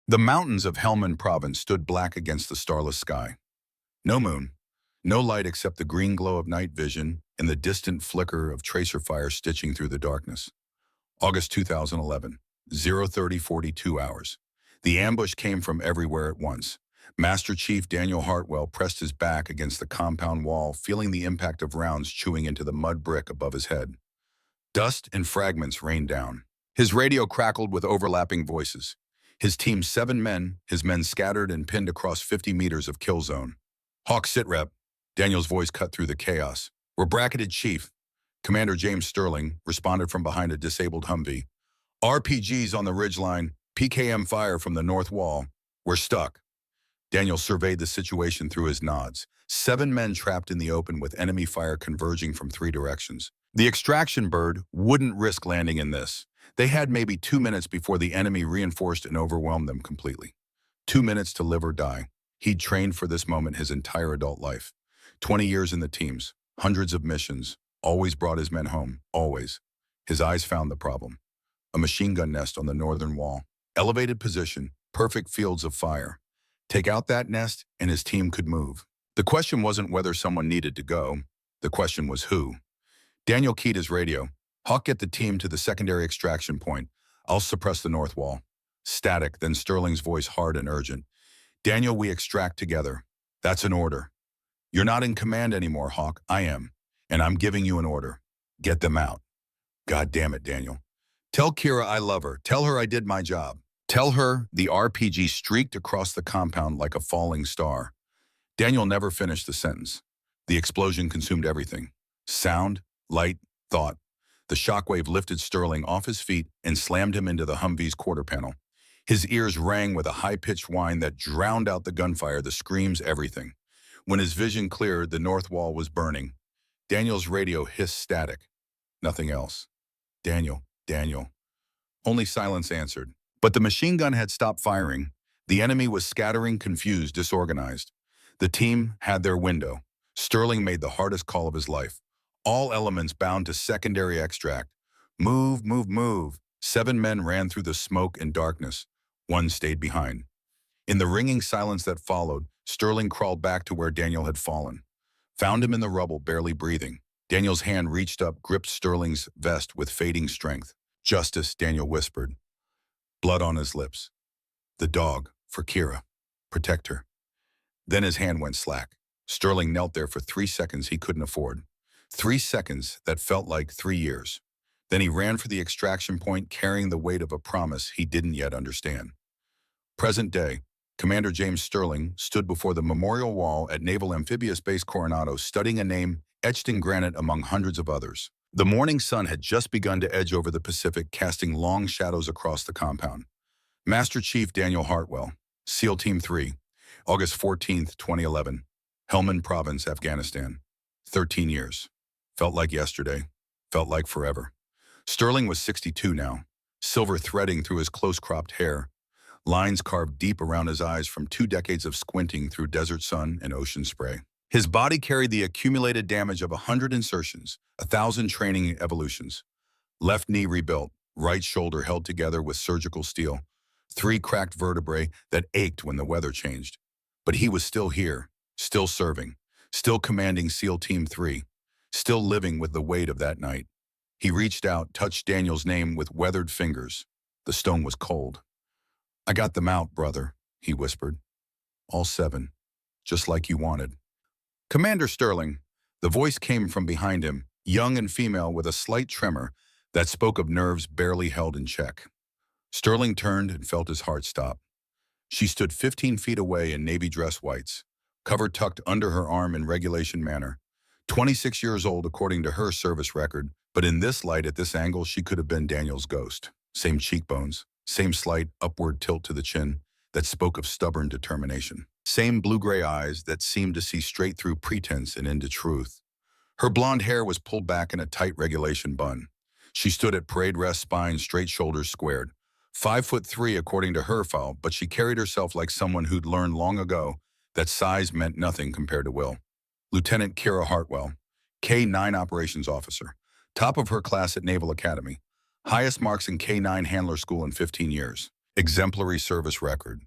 The mountains of Helmand Province stood black against the starless sky. No moon, no light except the green glow of night vision and the distant flicker of tracer fire stitching through the darkness. August 2011, 0:30:42 hours. The ambush came from everywhere at once. Master Chief Daniel Hartwell pressed his back against the compound wall, feeling the impact of rounds chewing into the mud brick above his head. Dust and fragments rained down. His radio crackled with overlapping voices. His team's 7 men, his men scattered and pinned across 50 meters of kill zone. Hawk sitrep, Daniel's voice cut through the chaos. We're bracketed, Chief. Commander James Sterling responded from behind a disabled Humvee. RPGs on the ridgeline, PKM fire from the north wall. We're stuck. Daniel surveyed the situation through his nods. 7 men trapped in the open with enemy fire converging from 3 directions. The extraction bird wouldn't risk landing in this. They had maybe 2 minutes before the enemy reinforced and overwhelmed them completely. 2 minutes to live or die. He'd trained for this moment his entire adult life. 20 years in the teams, hundreds of missions, always brought his men home, always. His eyes found the problem. A machine gun nest on the northern wall. Elevated position, perfect fields of fire. Take out that nest and his team could move. The question wasn't whether someone needed to go. The question was who. Daniel keyed his radio. Hawk, get the team to the secondary extraction point. I'll suppress the north wall. Static, then Sterling's voice hard and urgent. Daniel, we extract together. That's an order. You're not in command anymore, Hawk. I am. And I'm giving you an order. Get them out. God damn it, Daniel. Tell Kira I love her. Tell her I did my job. Tell her the RPG streaked across the compound like a falling star. Daniel never finished the sentence. The explosion consumed everything. Sound, light, thought. The shockwave lifted Sterling off his feet and slammed him into the Humvee's quarter panel. His ears rang with a high-pitched whine that drowned out the gunfire, the screams, everything. When his vision cleared, the north wall was burning. Daniel's radio hissed static. Nothing else. Daniel, Daniel. Only silence answered. But the machine gun had stopped firing. The enemy was scattering, confused, disorganized. The team had their window. Sterling made the hardest call of his life. All elements bound to secondary extract. Move, move, move. 7 men ran through the smoke and darkness. 1 stayed behind. In the ringing silence that followed, Sterling crawled back to where Daniel had fallen. Found him in the rubble, barely breathing. Daniel's hand reached up, gripped Sterling's vest with fading strength. Justice, Daniel whispered. Blood on his lips. The dog, for Kira. Protect her. Then his hand went slack. Sterling knelt there for 3 seconds he couldn't afford. 3 seconds that felt like 3 years. Then he ran for the extraction point, carrying the weight of a promise he didn't yet understand. Present day, Commander James Sterling stood before the memorial wall at Naval Amphibious Base Coronado, studying a name etched in granite among hundreds of others. The morning sun had just begun to edge over the Pacific, casting long shadows across the compound. Master Chief Daniel Hartwell, SEAL Team 3, August 14th, 2011, Helmand Province, Afghanistan. 13 years. Felt like yesterday. Felt like forever. Sterling was 62 now, silver threading through his close-cropped hair, lines carved deep around his eyes from 2 decades of squinting through desert sun and ocean spray. His body carried the accumulated damage of 100 insertions, 1,000 training evolutions. Left knee rebuilt, right shoulder held together with surgical steel, 3 cracked vertebrae that ached when the weather changed. But he was still here, still serving, still commanding SEAL Team 3, still living with the weight of that night. He reached out, touched Daniel's name with weathered fingers. The stone was cold. I got them out, brother, he whispered. All 7, just like you wanted. Commander Sterling, the voice came from behind him, young and female with a slight tremor that spoke of nerves barely held in check. Sterling turned and felt his heart stop. She stood 15 feet away in navy dress whites, cover tucked under her arm in regulation manner. 26 years old according to her service record, but in this light at this angle she could have been Daniel's ghost. Same cheekbones, same slight upward tilt to the chin that spoke of stubborn determination. Same blue-gray eyes that seemed to see straight through pretense and into truth. Her blonde hair was pulled back in a tight regulation bun. She stood at parade rest, spine straight, shoulders squared. 5'3" according to her file, but she carried herself like someone who'd learned long ago that size meant nothing compared to will. Lieutenant Kira Hartwell, K-9 Operations Officer, top of her class at Naval Academy, highest marks in K-9 Handler School in 15 years. Exemplary service record.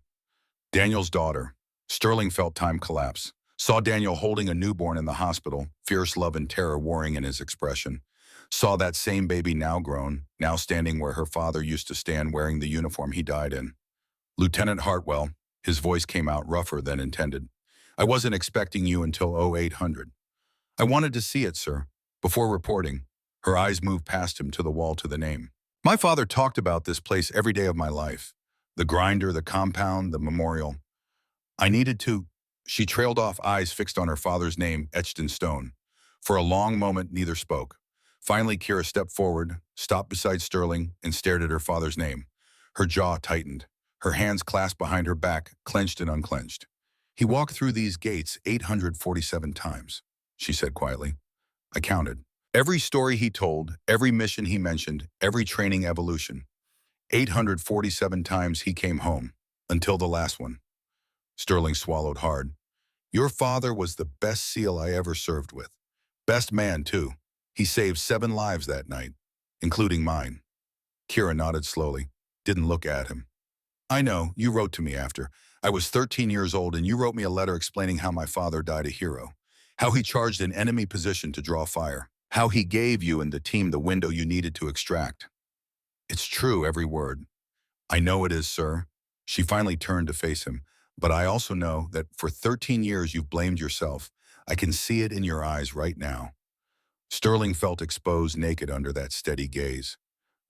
Daniel's daughter. Sterling felt time collapse. Saw Daniel holding a newborn in the hospital, fierce love and terror warring in his expression. Saw that same baby now grown, now standing where her father used to stand wearing the uniform he died in. Lieutenant Hartwell, his voice came out rougher than intended. I wasn't expecting you until 0800. I wanted to see it, sir. Before reporting, her eyes moved past him to the wall to the name. My father talked about this place every day of my life. The grinder, the compound, the memorial. I needed to. She trailed off, eyes fixed on her father's name etched in stone. For a long moment, neither spoke. Finally, Kira stepped forward, stopped beside Sterling, and stared at her father's name. Her jaw tightened, her hands clasped behind her back, clenched and unclenched. He walked through these gates 847 times, she said quietly. I counted. Every story he told, every mission he mentioned, every training evolution. 847 times he came home, until the last one. Sterling swallowed hard. Your father was the best SEAL I ever served with. Best man, too. He saved 7 lives that night, including mine. Kira nodded slowly, didn't look at him. I know, you wrote to me after. I was 13 years old and you wrote me a letter explaining how my father died a hero. How he charged an enemy position to draw fire. How he gave you and the team the window you needed to extract. It's true, every word. I know it is, sir. She finally turned to face him. But I also know that for 13 years you've blamed yourself. I can see it in your eyes right now. Sterling felt exposed naked under that steady gaze.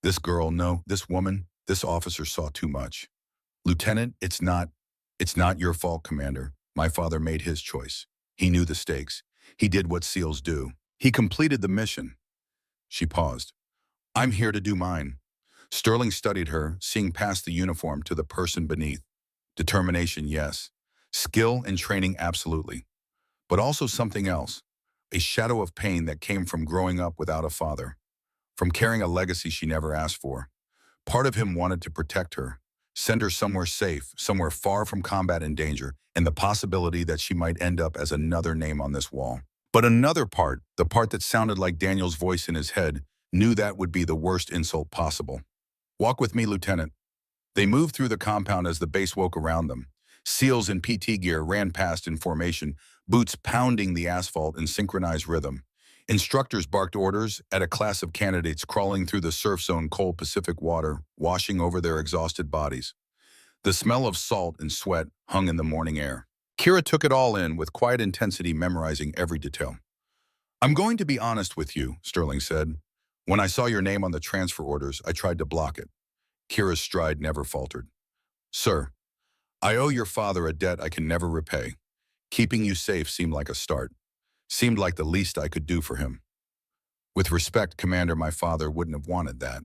This girl, no, this woman, this officer saw too much. Lieutenant, it's not your fault, Commander. My father made his choice. He knew the stakes. He did what SEALs do. He completed the mission. She paused. I'm here to do mine. Sterling studied her, seeing past the uniform to the person beneath. Determination, yes. Skill and training, absolutely. But also something else. A shadow of pain that came from growing up without a father. From carrying a legacy she never asked for. Part of him wanted to protect her. Send her somewhere safe, somewhere far from combat and danger, and the possibility that she might end up as another name on this wall. But another part, the part that sounded like Daniel's voice in his head, knew that would be the worst insult possible. Walk with me, Lieutenant. They moved through the compound as the base woke around them. SEALs in PT gear ran past in formation, boots pounding the asphalt in synchronized rhythm. Instructors barked orders at a class of candidates crawling through the surf-zone cold Pacific water, washing over their exhausted bodies. The smell of salt and sweat hung in the morning air. Kira took it all in with quiet intensity, memorizing every detail. I'm going to be honest with you, Sterling said. When I saw your name on the transfer orders, I tried to block it. Kira's stride never faltered. Sir, I owe your father a debt I can never repay. Keeping you safe seemed like a start. Seemed like the least I could do for him. With respect, Commander, my father wouldn't have wanted that.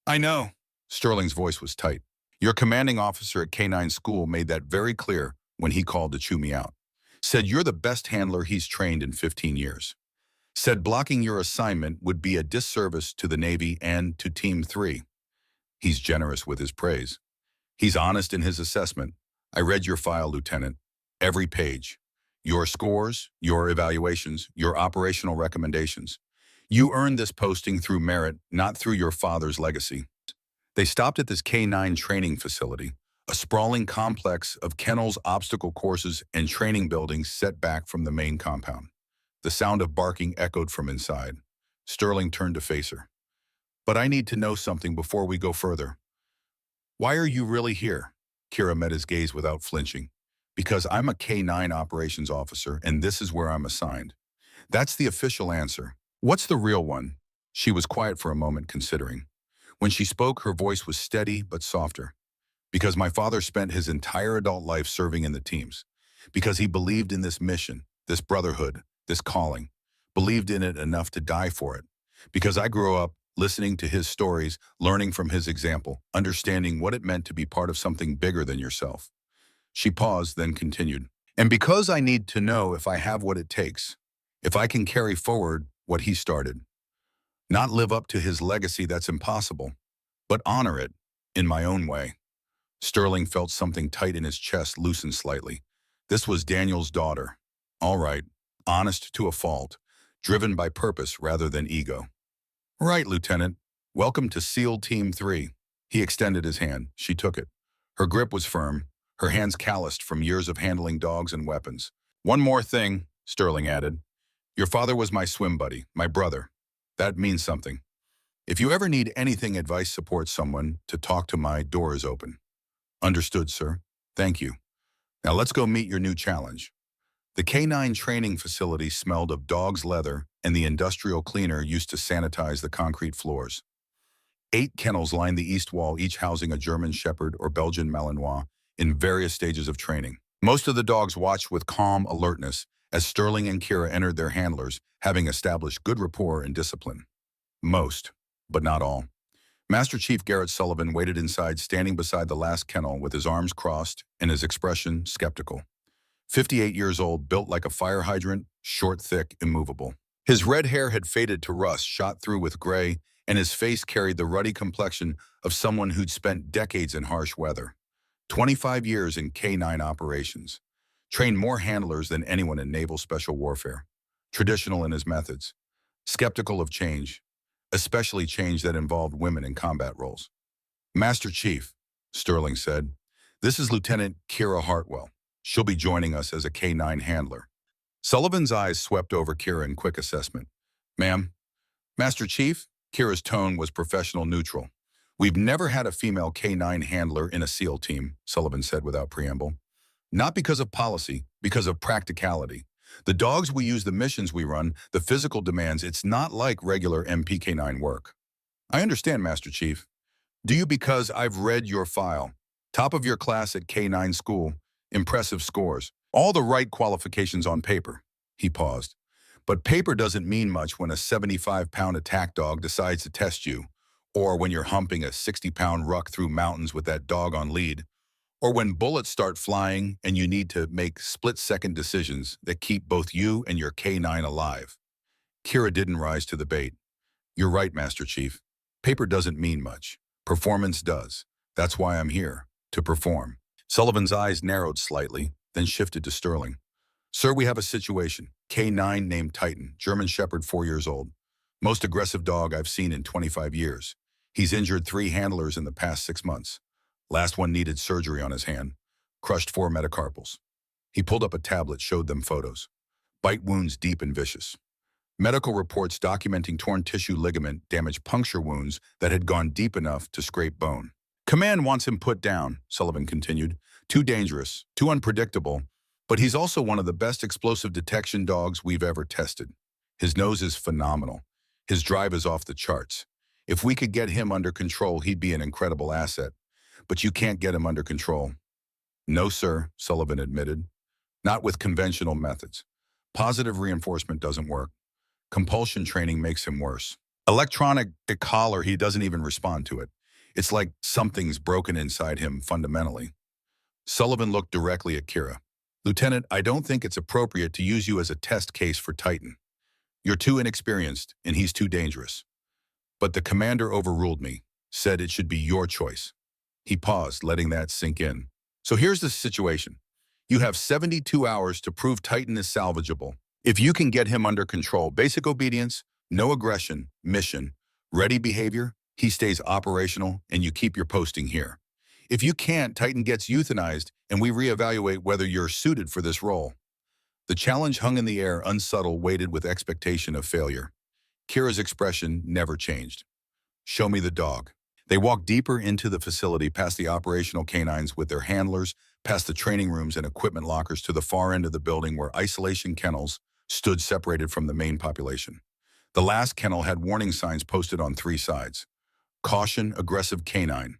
I know. Sterling's voice was tight. Your commanding officer at K9 school made that very clear when he called to chew me out. Said you're the best handler he's trained in 15 years. Said blocking your assignment would be a disservice to the Navy and to Team 3. He's generous with his praise. He's honest in his assessment. I read your file, Lieutenant. Every page. Your scores, your evaluations, your operational recommendations. You earned this posting through merit, not through your father's legacy. They stopped at this K9 training facility, a sprawling complex of kennels, obstacle courses, and training buildings set back from the main compound. The sound of barking echoed from inside. Sterling turned to face her. But I need to know something before we go further. Why are you really here? Kira met his gaze without flinching. Because I'm a K9 operations officer, and this is where I'm assigned. That's the official answer. What's the real one? She was quiet for a moment, considering. When she spoke, her voice was steady but softer. Because my father spent his entire adult life serving in the teams. Because he believed in this mission, this brotherhood, this calling. Believed in it enough to die for it. Because I grew up listening to his stories, learning from his example, understanding what it meant to be part of something bigger than yourself. She paused, then continued. And because I need to know if I have what it takes, if I can carry forward what he started. Not live up to his legacy, that's impossible, but honor it in my own way. Sterling felt something tight in his chest loosen slightly. This was Daniel's daughter. All right, honest to a fault, driven by purpose rather than ego. Right, Lieutenant. Welcome to SEAL Team 3. He extended his hand. She took it. Her grip was firm, her hands calloused from years of handling dogs and weapons. "One more thing," Sterling added. "Your father was my swim buddy, my brother. That means something. If you ever need anything, advice, support, someone to talk to, my door is open." "Understood, sir. Thank you. Now let's go meet your new challenge." The canine training facility smelled of dog's leather, and the industrial cleaner used to sanitize the concrete floors. 8 kennels lined the east wall, each housing a German Shepherd or Belgian Malinois in various stages of training. Most of the dogs watched with calm alertness as Sterling and Kira entered their handlers, having established good rapport and discipline. Most, but not all. Master Chief Garrett Sullivan waited inside, standing beside the last kennel with his arms crossed and his expression skeptical. 58 years old, built like a fire hydrant, short, thick, immovable. His red hair had faded to rust, shot through with gray, and his face carried the ruddy complexion of someone who'd spent decades in harsh weather. 25 years in K-9 operations. Trained more handlers than anyone in naval special warfare. Traditional in his methods. Skeptical of change, especially change that involved women in combat roles. "Master Chief," Sterling said, "this is Lieutenant Kira Hartwell. She'll be joining us as a K-9 handler." Sullivan's eyes swept over Kira in quick assessment. "Ma'am." "Master Chief?" Kira's tone was professional neutral. "We've never had a female K-9 handler in a SEAL team," Sullivan said without preamble. "Not because of policy, because of practicality. The dogs we use, the missions we run, the physical demands, it's not like regular MPK-9 work." "I understand, Master Chief. Do you? Because I've read your file. Top of your class at K-9 school, impressive scores, all the right qualifications on paper." He paused. "But paper doesn't mean much when a 75-pound attack dog decides to test you, or when you're humping a 60-pound ruck through mountains with that dog on lead, or when bullets start flying and you need to make split-second decisions that keep both you and your K-9 alive." Kira didn't rise to the bait. "You're right, Master Chief. Paper doesn't mean much. Performance does. That's why I'm here, to perform." Sullivan's eyes narrowed slightly, then shifted to Sterling. "Sir, we have a situation. K-9 named Titan, German Shepherd, 4 years old. Most aggressive dog I've seen in 25 years. He's injured 3 handlers in the past 6 months. Last one needed surgery on his hand. Crushed 4 metacarpals." He pulled up a tablet, showed them photos. Bite wounds deep and vicious. Medical reports documenting torn tissue, ligament damage, puncture wounds that had gone deep enough to scrape bone. "Command wants him put down," Sullivan continued. "Too dangerous, too unpredictable, but he's also one of the best explosive detection dogs we've ever tested. His nose is phenomenal. His drive is off the charts. If we could get him under control, he'd be an incredible asset. But you can't get him under control." "No, sir," Sullivan admitted. "Not with conventional methods. Positive reinforcement doesn't work. Compulsion training makes him worse. Electronic collar, he doesn't even respond to it. It's like something's broken inside him fundamentally." Sullivan looked directly at Kira. "Lieutenant, I don't think it's appropriate to use you as a test case for Titan. You're too inexperienced, and he's too dangerous. But the commander overruled me, said it should be your choice." He paused, letting that sink in. "So here's the situation. You have 72 hours to prove Titan is salvageable. If you can get him under control, basic obedience, no aggression, mission, ready behavior, he stays operational and you keep your posting here. If you can't, Titan gets euthanized and we reevaluate whether you're suited for this role." The challenge hung in the air, unsubtle, weighted with expectation of failure. Kira's expression never changed. "Show me the dog." They walked deeper into the facility, past the operational canines with their handlers, past the training rooms and equipment lockers, to the far end of the building where isolation kennels stood separated from the main population. The last kennel had warning signs posted on 3 sides. "Caution, aggressive canine.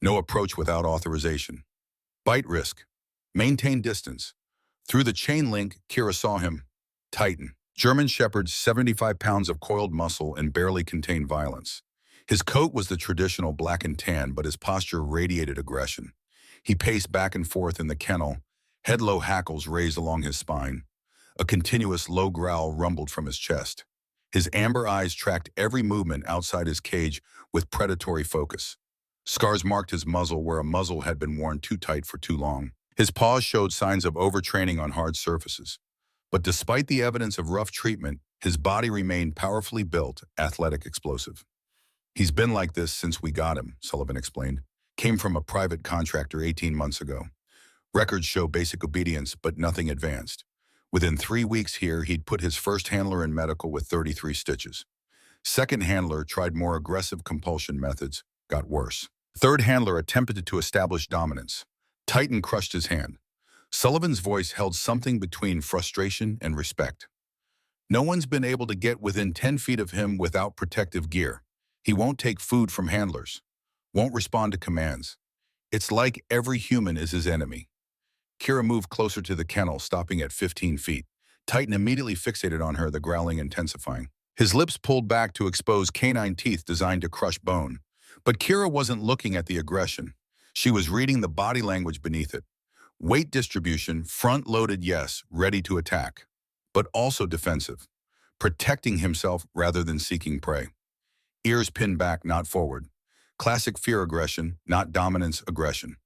No approach without authorization. Bite risk. Maintain distance." Through the chain link, Kira saw him. Titan. German Shepherd, 75 pounds of coiled muscle and barely contained violence. His coat was the traditional black and tan, but his posture radiated aggression. He paced back and forth in the kennel, head-low hackles raised along his spine. A continuous low growl rumbled from his chest. His amber eyes tracked every movement outside his cage with predatory focus. Scars marked his muzzle where a muzzle had been worn too tight for too long. His paws showed signs of overtraining on hard surfaces. But despite the evidence of rough treatment, his body remained powerfully built, athletic, explosive. "He's been like this since we got him," Sullivan explained. Came from a private contractor 18 months ago. Records show basic obedience, but nothing advanced. Within 3 weeks here, he'd put his first handler in medical with 33 stitches. Second handler tried more aggressive compulsion methods, got worse. Third handler attempted to establish dominance. Titan crushed his hand. Sullivan's voice held something between frustration and respect. No one's been able to get within 10 feet of him without protective gear. He won't take food from handlers. Won't respond to commands. It's like every human is his enemy. Kira moved closer to the kennel, stopping at 15 feet. Titan immediately fixated on her, the growling intensifying. His lips pulled back to expose canine teeth designed to crush bone. But Kira wasn't looking at the aggression. She was reading the body language beneath it. Weight distribution, front-loaded yes, ready to attack, but also defensive, protecting himself rather than seeking prey. Ears pinned back, not forward. Classic fear aggression, not dominance aggression.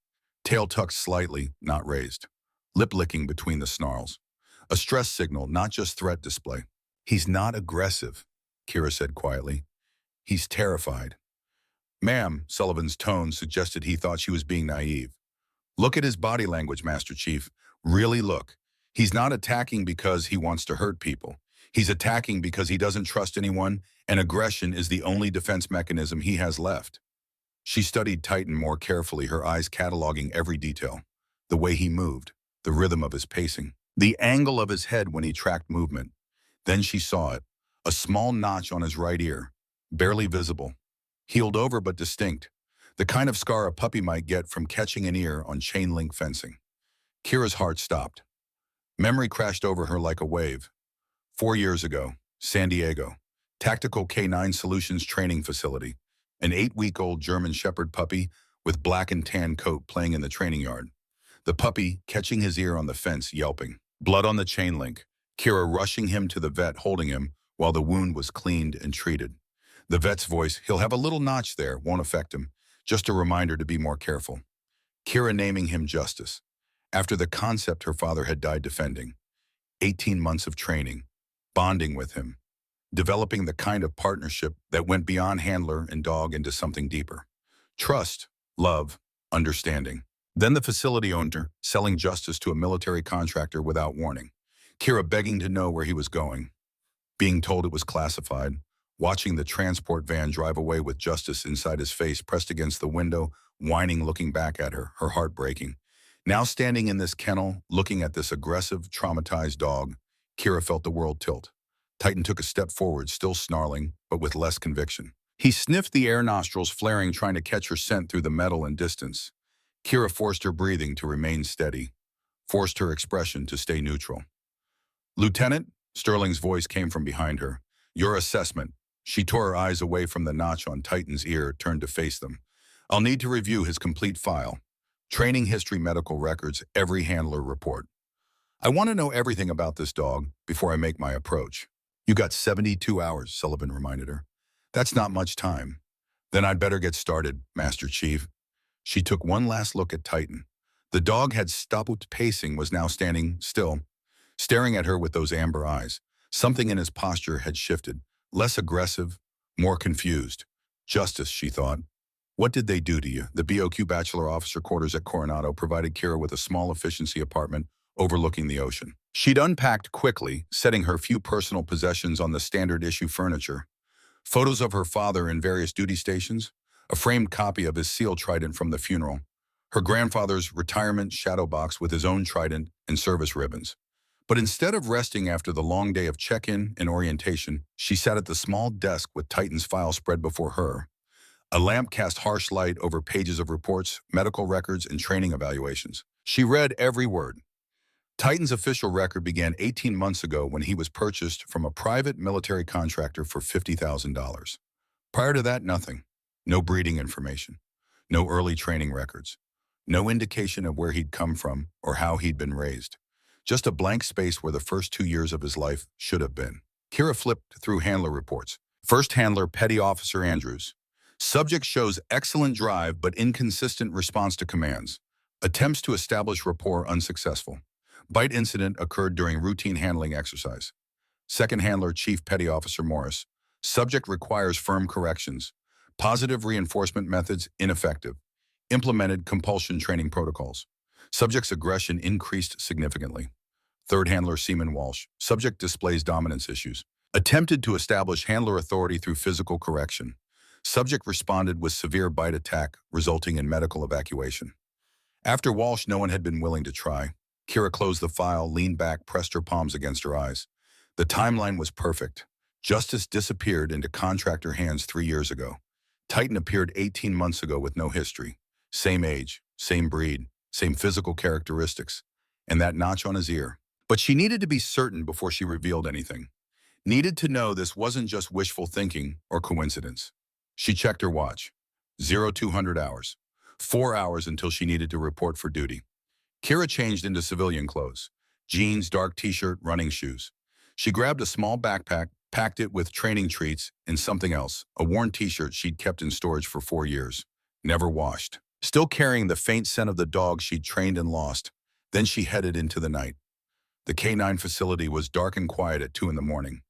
Tail tucked slightly, not raised. Lip licking between the snarls. A stress signal, not just threat display. He's not aggressive, Kira said quietly. He's terrified. Ma'am, Sullivan's tone suggested he thought she was being naive. Look at his body language, Master Chief. Really look. He's not attacking because he wants to hurt people. He's attacking because he doesn't trust anyone, and aggression is the only defense mechanism he has left. She studied Titan more carefully, her eyes cataloging every detail. The way he moved, the rhythm of his pacing, the angle of his head when he tracked movement. Then she saw it, a small notch on his right ear, barely visible. Healed over but distinct, the kind of scar a puppy might get from catching an ear on chain-link fencing. Kira's heart stopped. Memory crashed over her like a wave. 4 years ago, San Diego, Tactical K9 Solutions Training Facility, an 8-week-old German Shepherd puppy with black and tan coat playing in the training yard. The puppy catching his ear on the fence, yelping. Blood on the chain link. Kira rushing him to the vet, holding him while the wound was cleaned and treated. The vet's voice, he'll have a little notch there, won't affect him. Just a reminder to be more careful. Kira naming him Justice, after the concept her father had died defending. 18 months of training, bonding with him, developing the kind of partnership that went beyond handler and dog into something deeper. Trust, love, understanding. Then the facility owner selling Justice to a military contractor without warning. Kira begging to know where he was going. Being told it was classified. Watching the transport van drive away with Justice inside his face, pressed against the window, whining, looking back at her, her heart breaking. Now standing in this kennel, looking at this aggressive, traumatized dog, Kira felt the world tilt. Titan took a step forward, still snarling, but with less conviction. He sniffed the air nostrils flaring, trying to catch her scent through the metal and distance. Kira forced her breathing to remain steady, forced her expression to stay neutral. Lieutenant, Sterling's voice came from behind her. Your assessment. She tore her eyes away from the notch on Titan's ear, turned to face them. I'll need to review his complete file. Training history, medical records, every handler report. I want to know everything about this dog before I make my approach. You got 72 hours, Sullivan reminded her. That's not much time. Then I'd better get started, Master Chief. She took one last look at Titan. The dog had stopped pacing, was now standing still, staring at her with those amber eyes. Something in his posture had shifted. Less aggressive, more confused. Justice, she thought. What did they do to you? The BOQ Bachelor Officer Quarters at Coronado provided Kira with a small efficiency apartment overlooking the ocean. She'd unpacked quickly, setting her few personal possessions on the standard issue furniture. Photos of her father in various duty stations, a framed copy of his seal trident from the funeral, her grandfather's retirement shadow box with his own trident and service ribbons. But instead of resting after the long day of check-in and orientation, she sat at the small desk with Titan's file spread before her. A lamp cast harsh light over pages of reports, medical records, and training evaluations. She read every word. Titan's official record began 18 months ago when he was purchased from a private military contractor for $50,000. Prior to that, nothing. No breeding information. No early training records. No indication of where he'd come from or how he'd been raised. Just a blank space where the first 2 years of his life should have been. Kira flipped through handler reports. First handler, Petty Officer Andrews. Subject shows excellent drive but inconsistent response to commands. Attempts to establish rapport unsuccessful. Bite incident occurred during routine handling exercise. Second handler, Chief Petty Officer Morris. Subject requires firm corrections. Positive reinforcement methods ineffective. implemented compulsion training protocols. Subject's aggression increased significantly. Third handler Seaman Walsh. Subject displays dominance issues. Attempted to establish handler authority through physical correction. Subject responded with severe bite attack, resulting in medical evacuation. After Walsh, no one had been willing to try. Kira closed the file, leaned back, pressed her palms against her eyes. The timeline was perfect. Justice disappeared into contractor hands 3 years ago. Titan appeared 18 months ago with no history. Same age, same breed, same physical characteristics, and that notch on his ear. But she needed to be certain before she revealed anything. Needed to know this wasn't just wishful thinking or coincidence. She checked her watch. 0200 hours. 4 hours until she needed to report for duty. Kira changed into civilian clothes. Jeans, dark t-shirt, running shoes. She grabbed a small backpack, packed it with training treats and something else, a worn t-shirt she'd kept in storage for 4 years. Never washed. Still carrying the faint scent of the dog she'd trained and lost. Then she headed into the night. The K-9 facility was dark and quiet at 2 in the morning.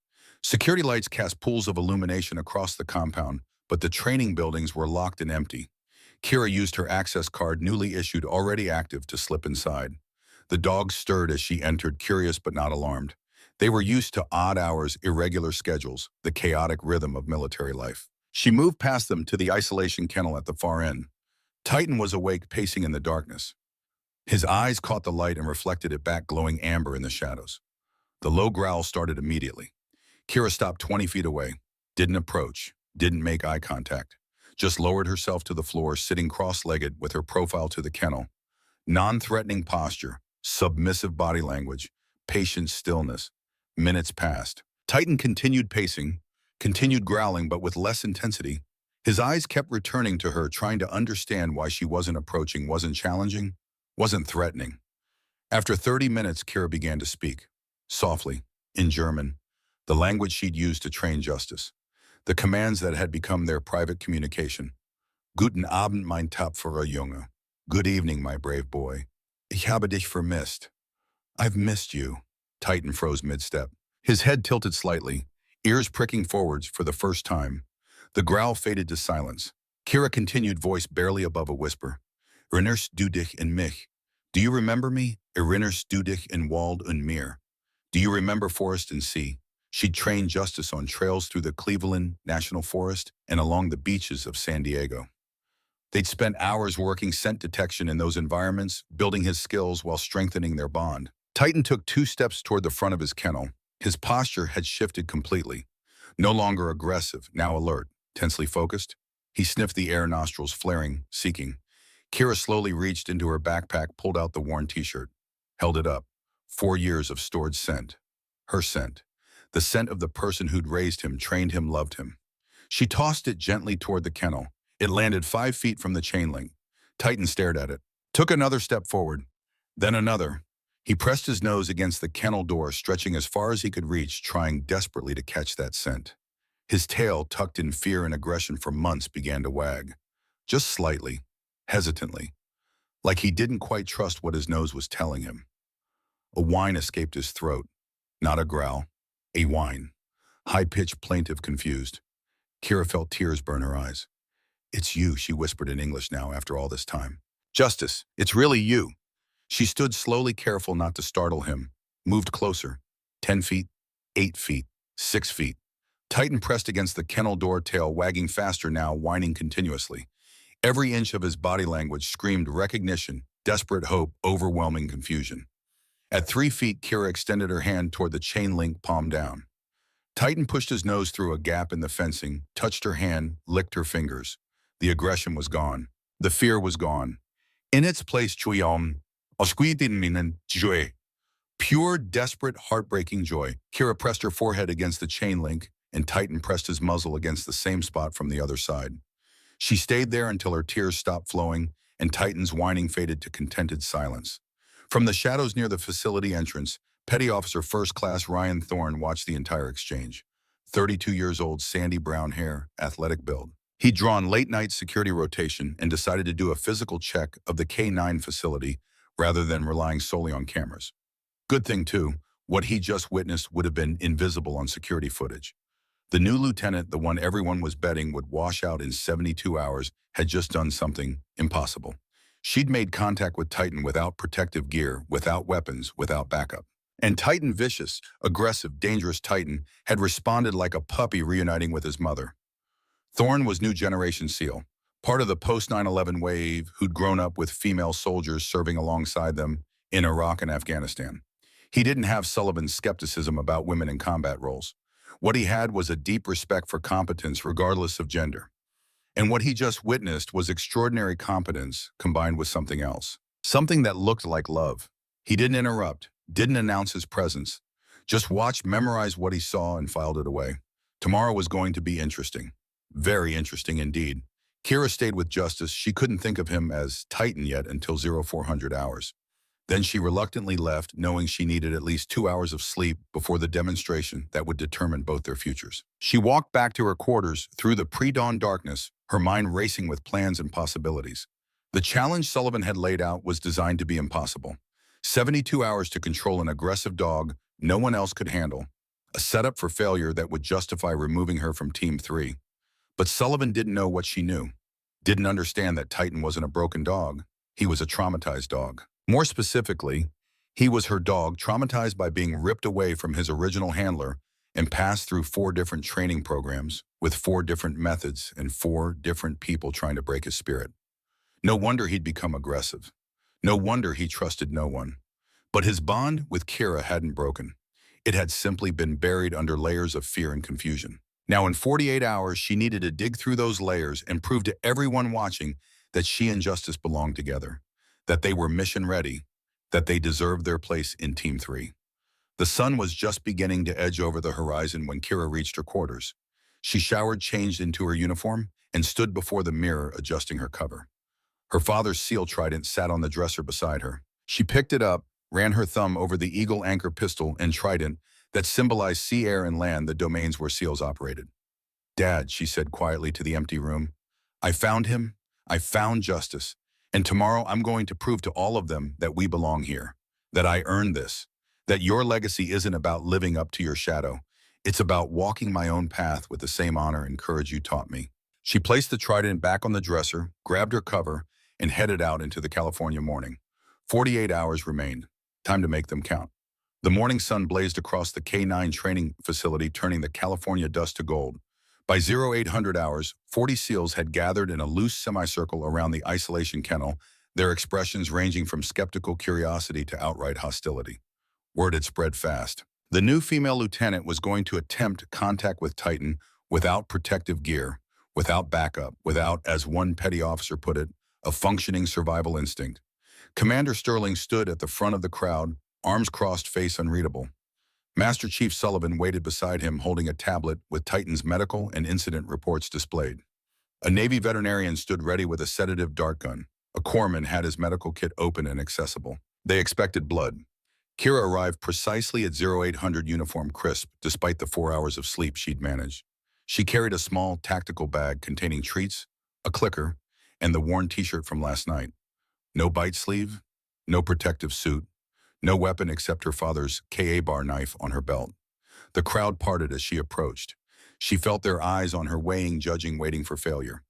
Security lights cast pools of illumination across the compound, but the training buildings were locked and empty. Kira used her access card, newly issued, already active, to slip inside. The dogs stirred as she entered, curious but not alarmed. They were used to odd hours, irregular schedules, the chaotic rhythm of military life. She moved past them to the isolation kennel at the far end. Titan was awake, pacing in the darkness. His eyes caught the light and reflected it back, glowing amber in the shadows. The low growl started immediately. Kira stopped 20 feet away, didn't approach, didn't make eye contact. Just lowered herself to the floor, sitting cross-legged with her profile to the kennel. Non-threatening posture, submissive body language, patient stillness. Minutes passed. Titan continued pacing, continued growling, but with less intensity. His eyes kept returning to her, trying to understand why she wasn't approaching, wasn't challenging, wasn't threatening. After 30 minutes, Kira began to speak. Softly, in German, the language she'd used to train justice. The commands that had become their private communication. Guten Abend, mein tapferer Junge. Good evening, my brave boy. Ich habe dich vermisst. I've missed you. Titan froze mid-step. His head tilted slightly, ears pricking forwards for the first time. The growl faded to silence. Kira continued, voice barely above a whisper. Erinnerst du dich an mich? Do you remember me? Erinnerst du dich in Wald und Meer? Do you remember forest and sea? She'd trained justice on trails through the Cleveland National Forest and along the beaches of San Diego. They'd spent hours working scent detection in those environments, building his skills while strengthening their bond. Titan took 2 steps toward the front of his kennel. His posture had shifted completely. No longer aggressive, now alert, tensely focused. He sniffed the air, nostrils flaring, seeking. Kira slowly reached into her backpack, pulled out the worn t-shirt, held it up. 4 years of stored scent. Her scent. The scent of the person who'd raised him, trained him, loved him. She tossed it gently toward the kennel. It landed 5 feet from the chain link. Titan stared at it, took another step forward, then another. He pressed his nose against the kennel door, stretching as far as he could reach, trying desperately to catch that scent. His tail, tucked in fear and aggression for months, began to wag. Just slightly, hesitantly, like he didn't quite trust what his nose was telling him. A whine escaped his throat, not a growl. A whine. High-pitched, plaintive, confused. Kira felt tears burn her eyes. It's you, she whispered in English now after all this time. Justice, it's really you. She stood slowly, careful not to startle him. Moved closer. 10 feet, 8 feet, 6 feet. Titan pressed against the kennel door, tail wagging faster now, whining continuously. Every inch of his body language screamed recognition, desperate hope, overwhelming confusion. At 3 feet, Kira extended her hand toward the chain link, palm down. Titan pushed his nose through a gap in the fencing, touched her hand, licked her fingers. The aggression was gone. The fear was gone. In its place, joy. Pure, desperate, heartbreaking joy. Kira pressed her forehead against the chain link, and Titan pressed his muzzle against the same spot from the other side. She stayed there until her tears stopped flowing, and Titan's whining faded to contented silence. From the shadows near the facility entrance, Petty Officer First Class Ryan Thorne watched the entire exchange. 32 years old, sandy brown hair, athletic build. He'd drawn late-night security rotation and decided to do a physical check of the K-9 facility rather than relying solely on cameras. Good thing, too, what he just witnessed would have been invisible on security footage. The new lieutenant, the one everyone was betting would wash out in 72 hours, had just done something impossible. She'd made contact with Titan without protective gear, without weapons, without backup. And Titan, vicious, aggressive, dangerous Titan, had responded like a puppy reuniting with his mother. Thorne was new generation SEAL, part of the post-9/11 wave who'd grown up with female soldiers serving alongside them in Iraq and Afghanistan. He didn't have Sullivan's skepticism about women in combat roles. What he had was a deep respect for competence regardless of gender. And what he just witnessed was extraordinary competence combined with something else. Something that looked like love. He didn't interrupt, didn't announce his presence. Just watched, memorized what he saw, and filed it away. Tomorrow was going to be interesting. Very interesting indeed. Kira stayed with Justice. She couldn't think of him as Titan yet until 0400 hours. Then she reluctantly left, knowing she needed at least 2 hours of sleep before the demonstration that would determine both their futures. She walked back to her quarters through the pre-dawn darkness, her mind racing with plans and possibilities. The challenge Sullivan had laid out was designed to be impossible. 72 hours to control an aggressive dog no one else could handle. A setup for failure that would justify removing her from Team 3. But Sullivan didn't know what she knew. Didn't understand that Titan wasn't a broken dog. He was a traumatized dog. More specifically, he was her dog, traumatized by being ripped away from his original handler and passed through 4 different training programs with 4 different methods and 4 different people trying to break his spirit. No wonder he'd become aggressive. No wonder he trusted no one. But his bond with Kira hadn't broken. It had simply been buried under layers of fear and confusion. Now, in 48 hours, she needed to dig through those layers and prove to everyone watching that she and Justice belonged together, that they were mission ready, that they deserved their place in Team 3. The sun was just beginning to edge over the horizon when Kira reached her quarters. She showered, changed into her uniform, and stood before the mirror adjusting her cover. Her father's SEAL trident sat on the dresser beside her. She picked it up, ran her thumb over the Eagle anchor pistol and trident that symbolized sea, air, and land, the domains where SEALs operated. "Dad," she said quietly to the empty room, "I found him. I found Justice. And tomorrow I'm going to prove to all of them that we belong here, that I earned this, that your legacy isn't about living up to your shadow. It's about walking my own path with the same honor and courage you taught me." She placed the trident back on the dresser, grabbed her cover, and headed out into the California morning. 48 hours remained. Time to make them count. The morning sun blazed across the K9 training facility, turning the California dust to gold. By 0800 hours, 40 SEALs had gathered in a loose semicircle around the isolation kennel, their expressions ranging from skeptical curiosity to outright hostility. Word had spread fast. The new female lieutenant was going to attempt contact with Titan without protective gear, without backup, without, as one petty officer put it, a functioning survival instinct. Commander Sterling stood at the front of the crowd, arms crossed, face unreadable. Master Chief Sullivan waited beside him, holding a tablet with Titan's medical and incident reports displayed. A Navy veterinarian stood ready with a sedative dart gun. A corpsman had his medical kit open and accessible. They expected blood. Kira arrived precisely at 0800 uniform crisp, despite the 4 hours of sleep she'd managed. She carried a small tactical bag containing treats, a clicker, and the worn t-shirt from last night. No bite sleeve, no protective suit, no weapon except her father's KA bar knife on her belt. The crowd parted as she approached. She felt their eyes on her, weighing, judging, waiting for failure.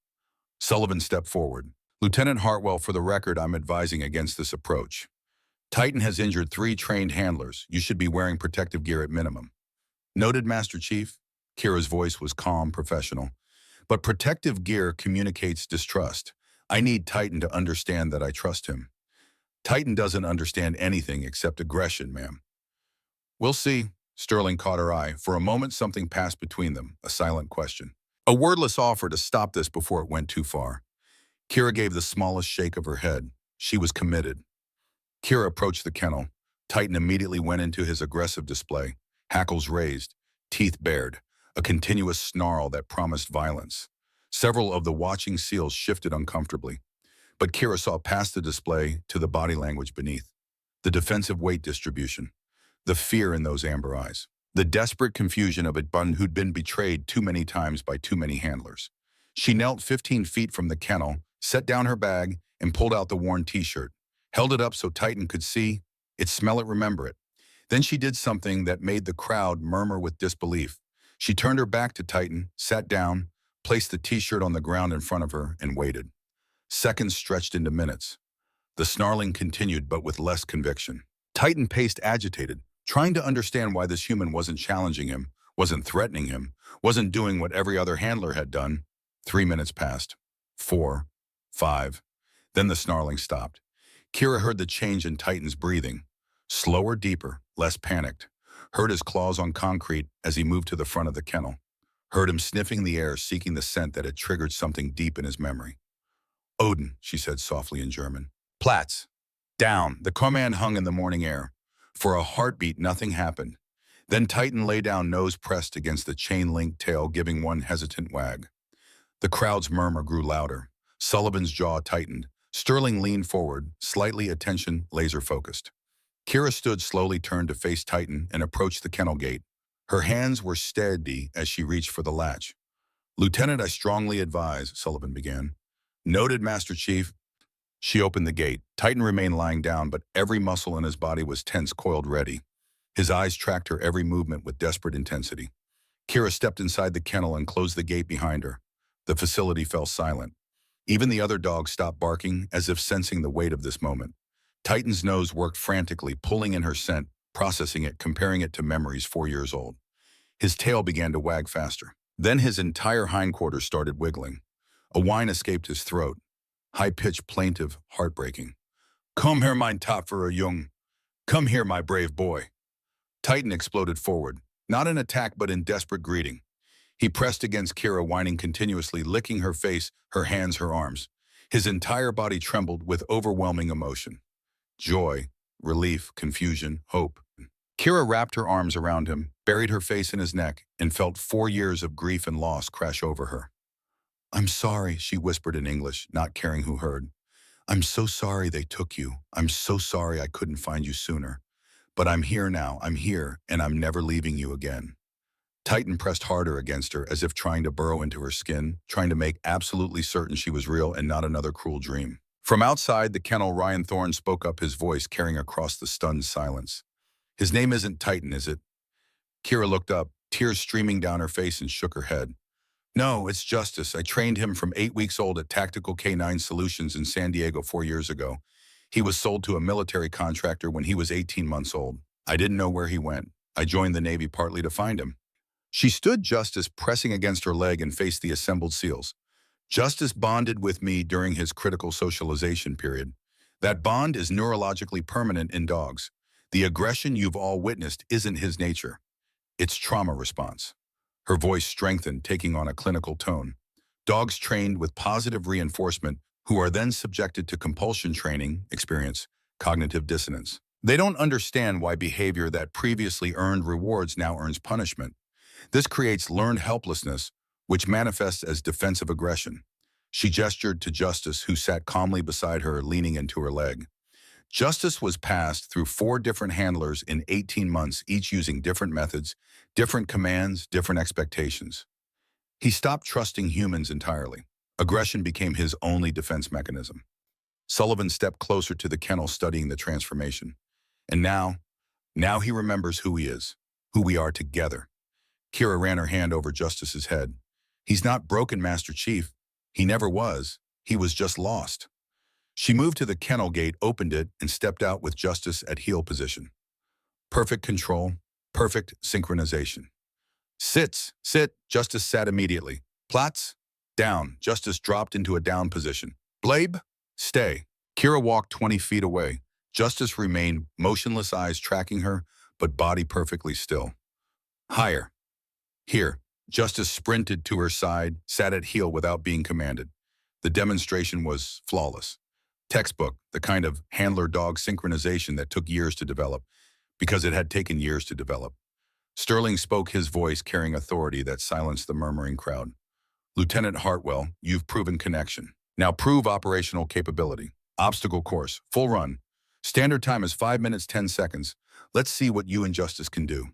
Sullivan stepped forward. "Lieutenant Hartwell, for the record, I'm advising against this approach. Titan has injured 3 trained handlers. You should be wearing protective gear at minimum." "Noted, Master Chief." Kira's voice was calm, professional. "But protective gear communicates distrust. I need Titan to understand that I trust him." "Titan doesn't understand anything except aggression, ma'am." "We'll see." Sterling caught her eye. For a moment, something passed between them, a silent question. A wordless offer to stop this before it went too far. Kira gave the smallest shake of her head. She was committed. Kira approached the kennel. Titan immediately went into his aggressive display, hackles raised, teeth bared, a continuous snarl that promised violence. Several of the watching SEALs shifted uncomfortably, but Kira saw past the display to the body language beneath. The defensive weight distribution, the fear in those amber eyes, the desperate confusion of a bun who'd been betrayed too many times by too many handlers. She knelt 15 feet from the kennel, set down her bag, and pulled out the worn t-shirt, held it up so Titan could see it, smell it, remember it. Then she did something that made the crowd murmur with disbelief. She turned her back to Titan, sat down, placed the t-shirt on the ground in front of her, and waited. Seconds stretched into minutes. The snarling continued, but with less conviction. Titan paced agitated, trying to understand why this human wasn't challenging him, wasn't threatening him, wasn't doing what every other handler had done. 3 minutes passed. 4. 5. Then the snarling stopped. Kira heard the change in Titan's breathing. Slower, deeper, less panicked. Heard his claws on concrete as he moved to the front of the kennel. Heard him sniffing the air, seeking the scent that had triggered something deep in his memory. Odin, she said softly in German. Platz. Down. The command hung in the morning air. For a heartbeat, nothing happened. Then Titan lay down, nose pressed against the chain-linked tail, giving one hesitant wag. The crowd's murmur grew louder. Sullivan's jaw tightened. Sterling leaned forward, slightly attention laser-focused. Kira stood slowly, turned to face Titan, and approached the kennel gate. Her hands were steady as she reached for the latch. Lieutenant, I strongly advise, Sullivan began. Noted, Master Chief. She opened the gate. Titan remained lying down, but every muscle in his body was tense, coiled, ready. His eyes tracked her every movement with desperate intensity. Kira stepped inside the kennel and closed the gate behind her. The facility fell silent. Even the other dogs stopped barking, as if sensing the weight of this moment. Titan's nose worked frantically, pulling in her scent, processing it, comparing it to memories 4 years old. His tail began to wag faster. Then his entire hindquarters started wiggling. A whine escaped his throat. High-pitched, plaintive, heartbreaking. Come here, mein tapferer Jung. Come here, my brave boy. Titan exploded forward, not in attack but in desperate greeting. He pressed against Kira, whining continuously, licking her face, her hands, her arms. His entire body trembled with overwhelming emotion. Joy, relief, confusion, hope. Kira wrapped her arms around him, buried her face in his neck, and felt 4 years of grief and loss crash over her. I'm sorry, she whispered in English, not caring who heard. I'm so sorry they took you. I'm so sorry I couldn't find you sooner. But I'm here now, I'm here, and I'm never leaving you again. Titan pressed harder against her, as if trying to burrow into her skin, trying to make absolutely certain she was real and not another cruel dream. From outside the kennel, Ryan Thorne spoke up, his voice carrying across the stunned silence. His name isn't Titan, is it? Kira looked up, tears streaming down her face, and shook her head. No, it's Justice. I trained him from 8 weeks old at Tactical K9 Solutions in San Diego 4 years ago. He was sold to a military contractor when he was 18 months old. I didn't know where he went. I joined the Navy partly to find him. She stood Justice, pressing against her leg, and faced the assembled SEALs. Justice bonded with me during his critical socialization period. That bond is neurologically permanent in dogs. The aggression you've all witnessed isn't his nature. It's trauma response. Her voice strengthened, taking on a clinical tone. Dogs trained with positive reinforcement, who are then subjected to compulsion training, experience cognitive dissonance. They don't understand why behavior that previously earned rewards now earns punishment. This creates learned helplessness, which manifests as defensive aggression. She gestured to Justice, who sat calmly beside her, leaning into her leg. Justice was passed through 4 different handlers in 18 months, each using different methods, different commands, different expectations. He stopped trusting humans entirely. Aggression became his only defense mechanism. Sullivan stepped closer to the kennel, studying the transformation. And now he remembers who he is, who we are together. Kira ran her hand over Justice's head. He's not broken, Master Chief. He never was. He was just lost. She moved to the kennel gate, opened it, and stepped out with Justice at heel position. Perfect control, perfect synchronization. Sit. Justice sat immediately. Platz, down. Justice dropped into a down position. Blabe, stay. Kira walked 20 feet away. Justice remained motionless, eyes tracking her, but body perfectly still. Higher. Here. Justice sprinted to her side, sat at heel without being commanded. The demonstration was flawless. Textbook, the kind of handler-dog synchronization that took years to develop, because it had taken years to develop. Sterling spoke, his voice carrying authority that silenced the murmuring crowd. Lieutenant Hartwell, you've proven connection. Now prove operational capability. Obstacle course, full run. Standard time is 5 minutes, 10 seconds. Let's see what you and Justice can do.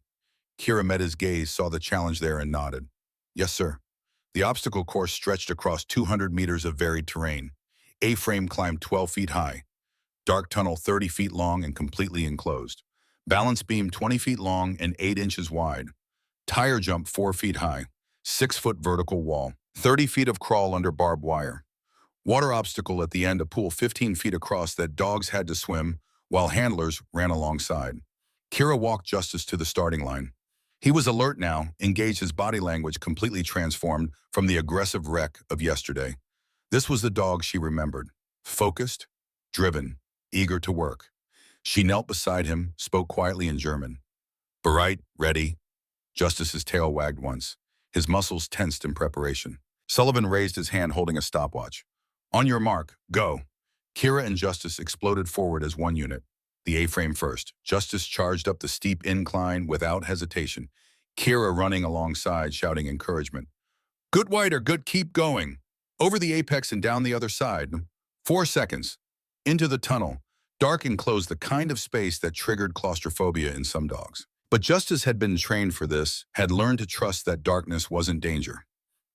Kira met his gaze, saw the challenge there, and nodded. Yes, sir. The obstacle course stretched across 200 meters of varied terrain. A-frame climbed 12 feet high. Dark tunnel 30 feet long and completely enclosed. Balance beam 20 feet long and 8 inches wide. Tire jump 4 feet high, 6-foot vertical wall, 30 feet of crawl under barbed wire. Water obstacle at the end, a pool 15 feet across that dogs had to swim while handlers ran alongside. Kira walked Justice to the starting line. He was alert now, engaged, his body language completely transformed from the aggressive wreck of yesterday. This was the dog she remembered. Focused, driven, eager to work. She knelt beside him, spoke quietly in German. Bereit, ready. Justice's tail wagged once. His muscles tensed in preparation. Sullivan raised his hand holding a stopwatch. On your mark, go. Kira and Justice exploded forward as one unit. The A-frame first. Justice charged up the steep incline without hesitation. Kira running alongside, shouting encouragement. Good wider, good, keep going. Over the apex and down the other side. 4 seconds. Into the tunnel. Dark enclosed, the kind of space that triggered claustrophobia in some dogs. But Justice had been trained for this, had learned to trust that darkness wasn't danger.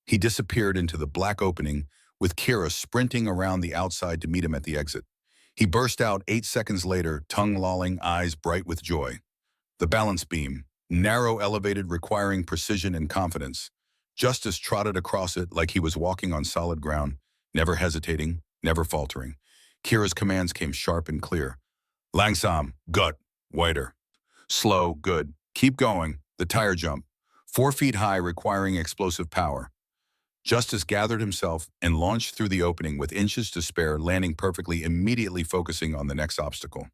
He disappeared into the black opening, with Kira sprinting around the outside to meet him at the exit. He burst out 8 seconds later, tongue lolling, eyes bright with joy. The balance beam, narrow, elevated, requiring precision and confidence. Justice trotted across it like he was walking on solid ground, never hesitating, never faltering. Kira's commands came sharp and clear. Langsam, gut, wider. Slow, good. Keep going. The tire jump. 4 feet high, requiring explosive power. Justice gathered himself and launched through the opening with inches to spare, landing perfectly, immediately focusing on the next obstacle.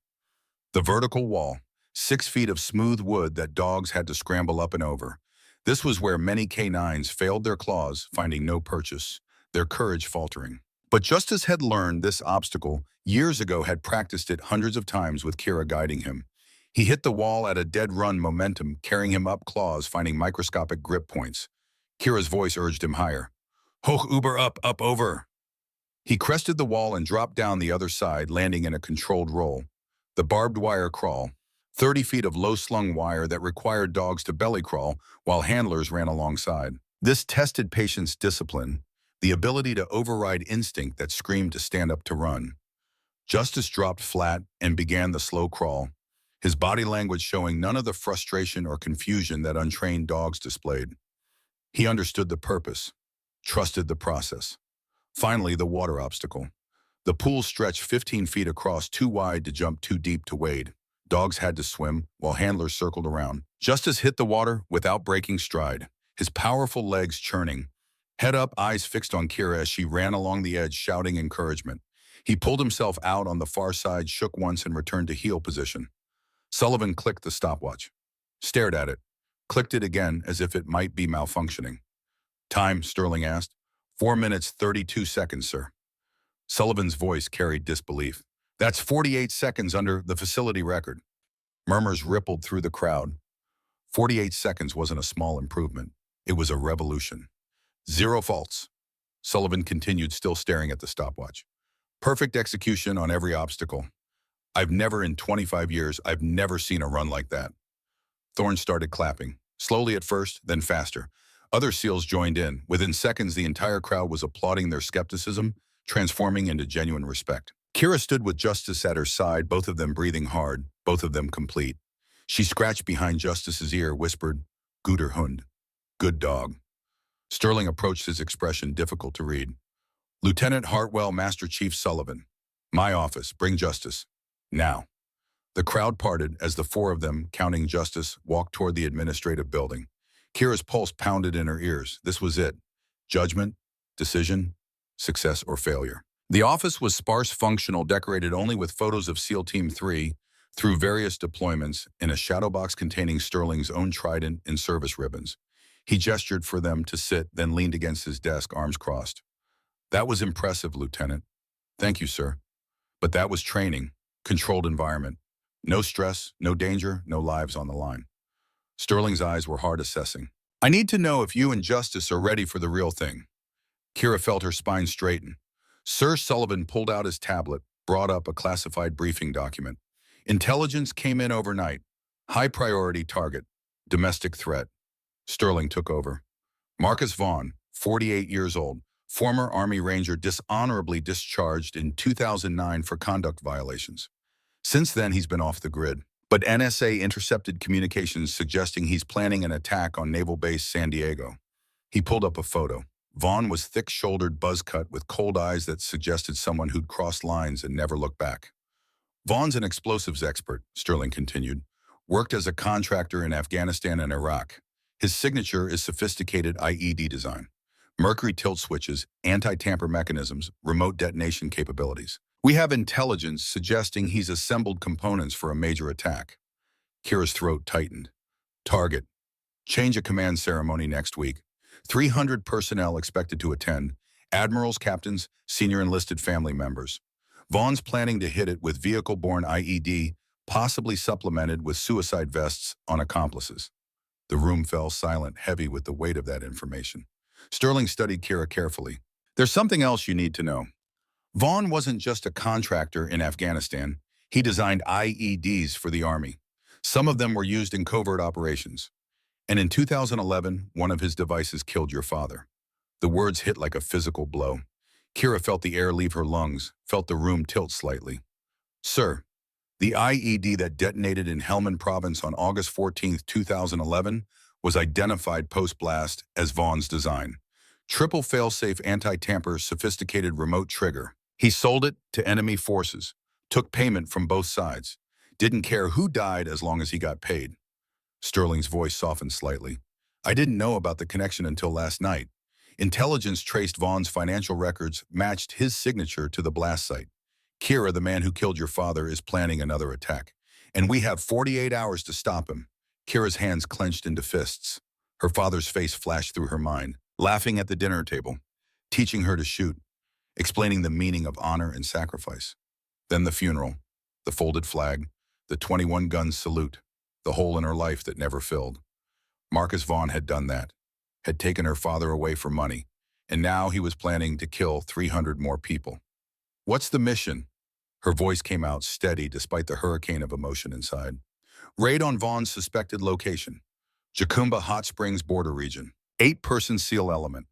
The vertical wall, 6 feet of smooth wood that dogs had to scramble up and over. This was where many canines failed their claws, finding no purchase, their courage faltering. But Justice had learned this obstacle years ago, had practiced it hundreds of times with Kira guiding him. He hit the wall at a dead run momentum, carrying him up, claws finding microscopic grip points. Kira's voice urged him higher. Hoch über, up, over. He crested the wall and dropped down the other side, landing in a controlled roll. The barbed wire crawl, 30 feet of low-slung wire that required dogs to belly crawl while handlers ran alongside. This tested patience, discipline, the ability to override instinct that screamed to stand up to run. Justice dropped flat and began the slow crawl, his body language showing none of the frustration or confusion that untrained dogs displayed. He understood the purpose, trusted the process. Finally, the water obstacle. The pool stretched 15 feet across, too wide to jump, too deep to wade. Dogs had to swim, while handlers circled around. Justice hit the water without breaking stride, his powerful legs churning. Head up, eyes fixed on Kira as she ran along the edge, shouting encouragement. He pulled himself out on the far side, shook once, and returned to heel position. Sullivan clicked the stopwatch, stared at it, clicked it again as if it might be malfunctioning. Time, Sterling asked. 4 minutes, 32 seconds, sir. Sullivan's voice carried disbelief. That's 48 seconds under the facility record. Murmurs rippled through the crowd. 48 seconds wasn't a small improvement. It was a revolution. 0 faults. Sullivan continued, still staring at the stopwatch. Perfect execution on every obstacle. In 25 years, I've never seen a run like that. Thorne started clapping, slowly at first, then faster. Other SEALs joined in. Within seconds, the entire crowd was applauding their skepticism, transforming into genuine respect. Kira stood with Justice at her side, both of them breathing hard, both of them complete. She scratched behind Justice's ear, whispered, Guter Hund, good dog. Sterling approached, his expression difficult to read. Lieutenant Hartwell, Master Chief Sullivan. My office, bring Justice. Now. The crowd parted as the 4 of them, counting Justice, walked toward the administrative building. Kira's pulse pounded in her ears. This was it. Judgment, decision, success or failure. The office was sparse, functional, decorated only with photos of SEAL Team 3 through various deployments, in a shadow box containing Sterling's own trident and service ribbons. He gestured for them to sit, then leaned against his desk, arms crossed. That was impressive, Lieutenant. Thank you, sir. But that was training, controlled environment. No stress, no danger, no lives on the line. Sterling's eyes were hard, assessing. I need to know if you and Justice are ready for the real thing. Kira felt her spine straighten. Sir Sullivan pulled out his tablet, brought up a classified briefing document. Intelligence came in overnight. High priority target. Domestic threat. Sterling took over. Marcus Vaughn, 48 years old, former Army Ranger, dishonorably discharged in 2009 for conduct violations. Since then, he's been off the grid. But NSA intercepted communications suggesting he's planning an attack on Naval Base San Diego. He pulled up a photo. Vaughn was thick-shouldered, buzz-cut, with cold eyes that suggested someone who'd crossed lines and never looked back. Vaughn's an explosives expert, Sterling continued. Worked as a contractor in Afghanistan and Iraq. His signature is sophisticated IED design. Mercury tilt switches, anti-tamper mechanisms, remote detonation capabilities. We have intelligence suggesting he's assembled components for a major attack. Kira's throat tightened. Target. Change of command ceremony next week. 300 personnel expected to attend. Admirals, captains, senior enlisted family members. Vaughn's planning to hit it with vehicle-borne IED, possibly supplemented with suicide vests on accomplices. The room fell silent, heavy with the weight of that information. Sterling studied Kira carefully. There's something else you need to know. Vaughn wasn't just a contractor in Afghanistan. He designed IEDs for the Army. Some of them were used in covert operations. And in 2011, one of his devices killed your father. The words hit like a physical blow. Kira felt the air leave her lungs, felt the room tilt slightly. Sir, the IED that detonated in Helmand Province on August 14, 2011, was identified post-blast as Vaughn's design. Triple fail-safe anti-tamper sophisticated remote trigger. He sold it to enemy forces, took payment from both sides, didn't care who died as long as he got paid. Sterling's voice softened slightly. I didn't know about the connection until last night. Intelligence traced Vaughn's financial records, matched his signature to the blast site. Kira, the man who killed your father, is planning another attack. And we have 48 hours to stop him. Kira's hands clenched into fists. Her father's face flashed through her mind, laughing at the dinner table, teaching her to shoot, explaining the meaning of honor and sacrifice. Then the funeral, the folded flag, the 21-gun salute, the hole in her life that never filled. Marcus Vaughn had done that, had taken her father away for money, and now he was planning to kill 300 more people. What's the mission? Her voice came out steady despite the hurricane of emotion inside. Raid on Vaughn's suspected location. Jacumba Hot Springs border region. 8-person SEAL element.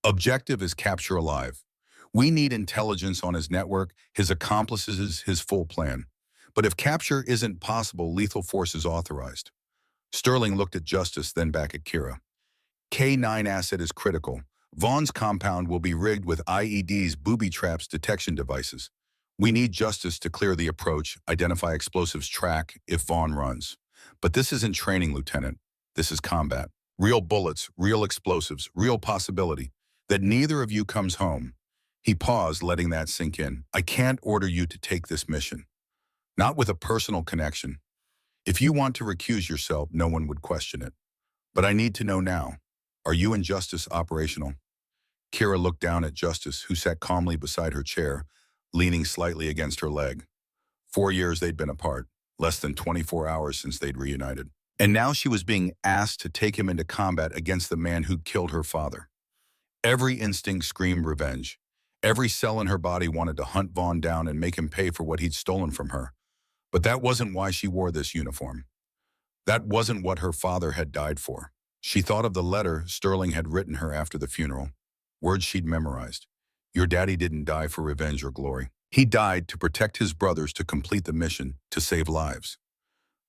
Objective is capture alive. We need intelligence on his network, his accomplices, his full plan. But if capture isn't possible, lethal force is authorized. Sterling looked at Justice, then back at Kira. K9 asset is critical. Vaughn's compound will be rigged with IEDs, booby traps, detection devices. We need Justice to clear the approach, identify explosives, track if Vaughn runs. But this isn't training, Lieutenant. This is combat. Real bullets, real explosives, real possibility that neither of you comes home. He paused, letting that sink in. I can't order you to take this mission. Not with a personal connection. If you want to recuse yourself, no one would question it. But I need to know now. Are you and Justice operational? Kira looked down at Justice, who sat calmly beside her chair, leaning slightly against her leg. 4 years they'd been apart, less than 24 hours since they'd reunited. And now she was being asked to take him into combat against the man who'd killed her father. Every instinct screamed revenge. Every cell in her body wanted to hunt Vaughn down and make him pay for what he'd stolen from her. But that wasn't why she wore this uniform. That wasn't what her father had died for. She thought of the letter Sterling had written her after the funeral, words she'd memorized. Your daddy didn't die for revenge or glory. He died to protect his brothers, to complete the mission, to save lives.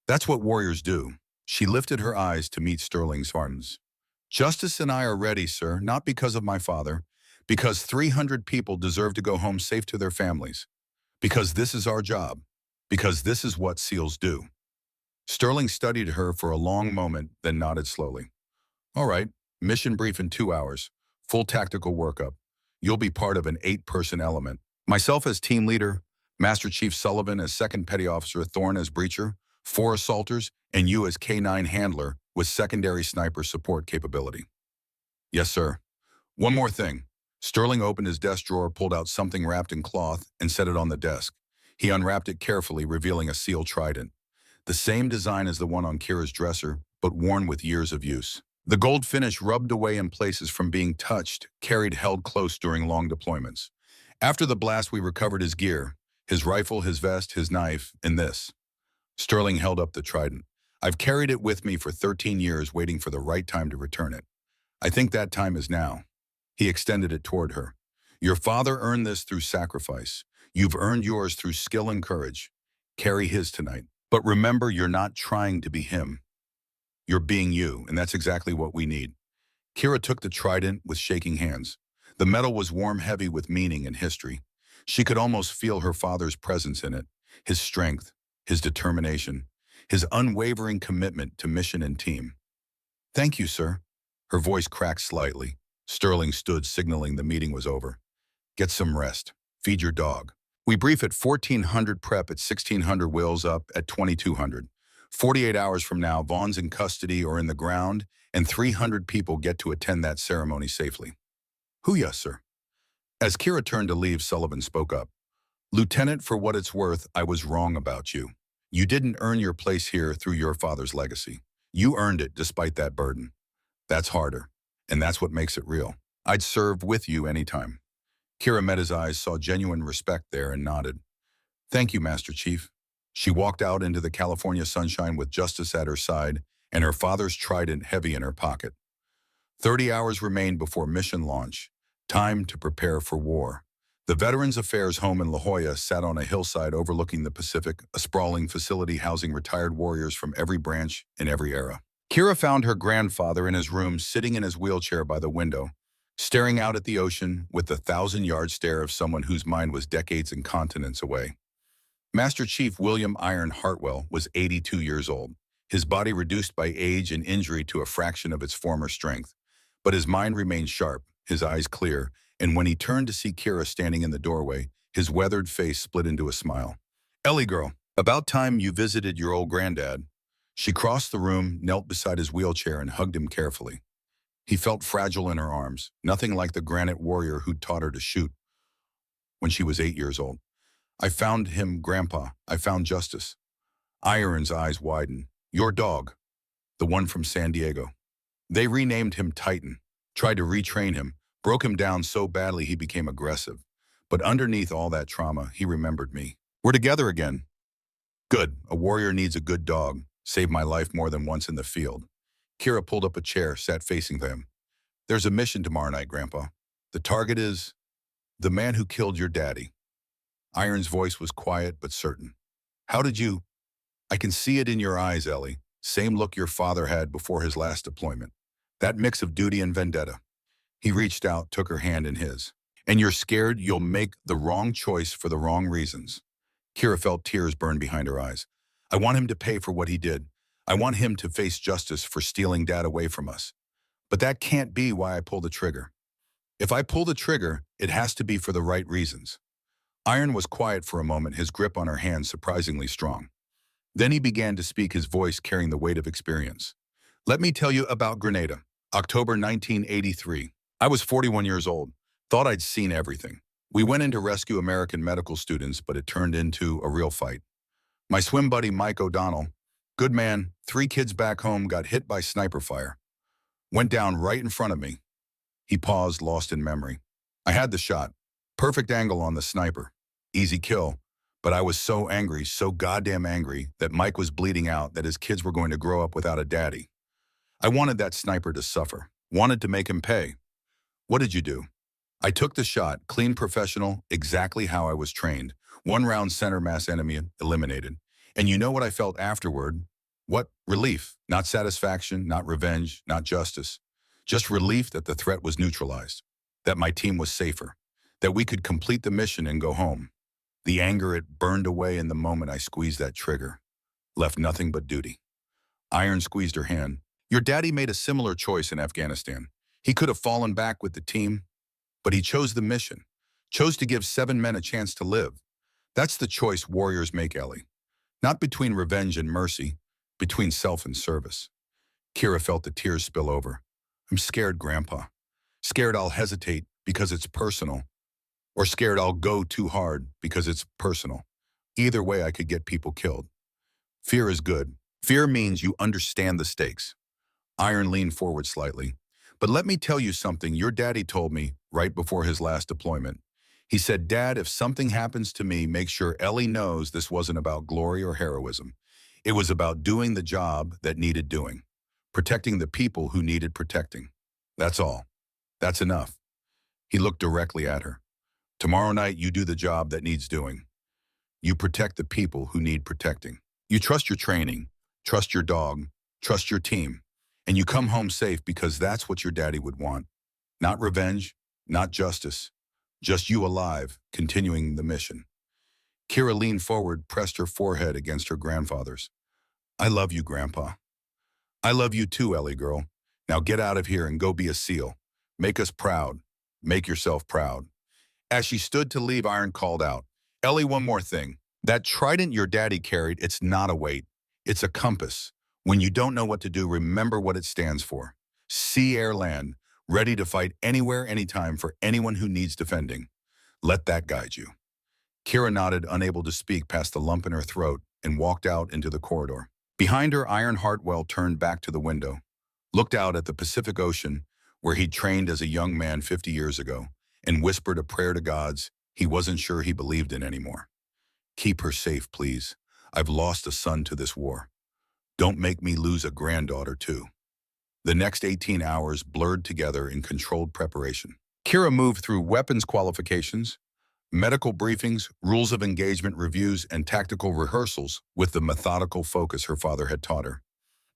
That's what warriors do. She lifted her eyes to meet Sterling's hearts. Justice and I are ready, sir, not because of my father, because 300 people deserve to go home safe to their families. Because this is our job. Because this is what SEALs do. Sterling studied her for a long moment, then nodded slowly. All right, mission brief in 2 hours. Full tactical workup. You'll be part of an 8-person element. Myself as team leader, Master Chief Sullivan as second petty officer, Thorne as breacher, 4 assaulters, and you as K9 handler with secondary sniper support capability. Yes, sir. One more thing. Sterling opened his desk drawer, pulled out something wrapped in cloth, and set it on the desk. He unwrapped it carefully, revealing a SEAL trident. The same design as the one on Kira's dresser, but worn with years of use. The gold finish rubbed away in places from being touched, carried held close during long deployments. After the blast, we recovered his gear, his rifle, his vest, his knife, and this. Sterling held up the trident. I've carried it with me for 13 years, waiting for the right time to return it. I think that time is now. He extended it toward her. Your father earned this through sacrifice. You've earned yours through skill and courage. Carry his tonight. But remember, you're not trying to be him. You're being you, and that's exactly what we need. Kira took the trident with shaking hands. The metal was warm, heavy with meaning and history. She could almost feel her father's presence in it, his strength, his determination, his unwavering commitment to mission and team. Thank you, sir. Her voice cracked slightly. Sterling stood, signaling the meeting was over. Get some rest. Feed your dog. We brief at 1400 prep at 1600 wheels up at 2200. 48 hours from now, Vaughn's in custody or in the ground, and 300 people get to attend that ceremony safely. Who, yes, sir. As Kira turned to leave, Sullivan spoke up. Lieutenant, for what it's worth, I was wrong about you. You didn't earn your place here through your father's legacy. You earned it despite that burden. That's harder, and that's what makes it real. I'd serve with you anytime. Kira met his eyes, saw genuine respect there, and nodded. Thank you, Master Chief. She walked out into the California sunshine with justice at her side and her father's trident heavy in her pocket. 30 hours remained before mission launch. Time to prepare for war. The Veterans Affairs home in La Jolla sat on a hillside overlooking the Pacific, a sprawling facility housing retired warriors from every branch and every era. Kira found her grandfather in his room, sitting in his wheelchair by the window, staring out at the ocean with the 1,000-yard stare of someone whose mind was decades and continents away. Master Chief William Iron Hartwell was 82 years old, his body reduced by age and injury to a fraction of its former strength. But his mind remained sharp, his eyes clear, and when he turned to see Kira standing in the doorway, his weathered face split into a smile. Ellie girl, about time you visited your old granddad. She crossed the room, knelt beside his wheelchair, and hugged him carefully. He felt fragile in her arms, nothing like the granite warrior who'd taught her to shoot when she was 8 years old. I found him, Grandpa. I found justice. Iron's eyes widened. Your dog, the one from San Diego. They renamed him Titan, tried to retrain him, broke him down so badly he became aggressive. But underneath all that trauma, he remembered me. We're together again. Good. A warrior needs a good dog. Saved my life more than once in the field. Kira pulled up a chair, sat facing them. There's a mission tomorrow night, Grandpa. The target is the man who killed your daddy. Iron's voice was quiet but certain. How did you? I can see it in your eyes, Ellie. Same look your father had before his last deployment. That mix of duty and vendetta. He reached out, took her hand in his. And you're scared you'll make the wrong choice for the wrong reasons. Kira felt tears burn behind her eyes. I want him to pay for what he did. I want him to face justice for stealing Dad away from us. But that can't be why I pull the trigger. If I pull the trigger, it has to be for the right reasons. Iron was quiet for a moment, his grip on her hand surprisingly strong. Then he began to speak, his voice carrying the weight of experience. Let me tell you about Grenada, October 1983. I was 41 years old, thought I'd seen everything. We went in to rescue American medical students, but it turned into a real fight. My swim buddy, Mike O'Donnell, good man, 3 kids back home, got hit by sniper fire. Went down right in front of me. He paused, lost in memory. I had the shot. Perfect angle on the sniper. Easy kill. But I was so angry, so goddamn angry, that Mike was bleeding out, that his kids were going to grow up without a daddy. I wanted that sniper to suffer. Wanted to make him pay. What did you do? I took the shot, clean, professional, exactly how I was trained. 1 round center mass enemy eliminated. And you know what I felt afterward? What? Relief. Not satisfaction, not revenge, not justice. Just relief that the threat was neutralized. That my team was safer. That we could complete the mission and go home. The anger, it burned away in the moment I squeezed that trigger. Left nothing but duty. Iron squeezed her hand. Your daddy made a similar choice in Afghanistan. He could have fallen back with the team, but he chose the mission. Chose to give 7 men a chance to live. That's the choice warriors make, Ellie. Not between revenge and mercy, between self and service. Kira felt the tears spill over. I'm scared, Grandpa. Scared I'll hesitate because it's personal. Or scared I'll go too hard because it's personal. Either way, I could get people killed. Fear is good. Fear means you understand the stakes. Iron leaned forward slightly. But let me tell you something your daddy told me right before his last deployment. He said, Dad, if something happens to me, make sure Ellie knows this wasn't about glory or heroism. It was about doing the job that needed doing. Protecting the people who needed protecting. That's all. That's enough. He looked directly at her. Tomorrow night, you do the job that needs doing. You protect the people who need protecting. You trust your training, trust your dog, trust your team, and you come home safe because that's what your daddy would want. Not revenge, not justice, just you alive, continuing the mission. Kira leaned forward, pressed her forehead against her grandfather's. I love you, Grandpa. I love you too, Ellie girl. Now get out of here and go be a SEAL. Make us proud. Make yourself proud. As she stood to leave, Iron called out, Ellie, one more thing. That trident your daddy carried, it's not a weight. It's a compass. When you don't know what to do, remember what it stands for. Sea, air, land, ready to fight anywhere, anytime for anyone who needs defending. Let that guide you. Kira nodded, unable to speak past the lump in her throat, and walked out into the corridor. Behind her, Iron Hartwell turned back to the window, looked out at the Pacific Ocean, where he'd trained as a young man 50 years ago, and whispered a prayer to gods he wasn't sure he believed in anymore. Keep her safe, please. I've lost a son to this war. Don't make me lose a granddaughter, too. The next 18 hours blurred together in controlled preparation. Kira moved through weapons qualifications, medical briefings, rules of engagement reviews, and tactical rehearsals with the methodical focus her father had taught her.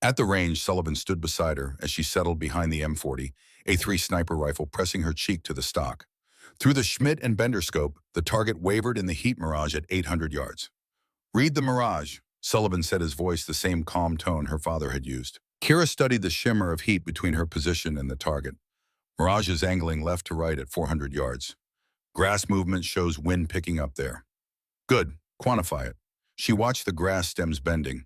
At the range, Sullivan stood beside her as she settled behind the M40, A3 sniper rifle pressing her cheek to the stock. Through the Schmidt and Bender scope, the target wavered in the heat mirage at 800 yards. Read the mirage, Sullivan said, his voice the same calm tone her father had used. Kira studied the shimmer of heat between her position and the target. Mirage is angling left to right at 400 yards. Grass movement shows wind picking up there. Good, quantify it. She watched the grass stems bending.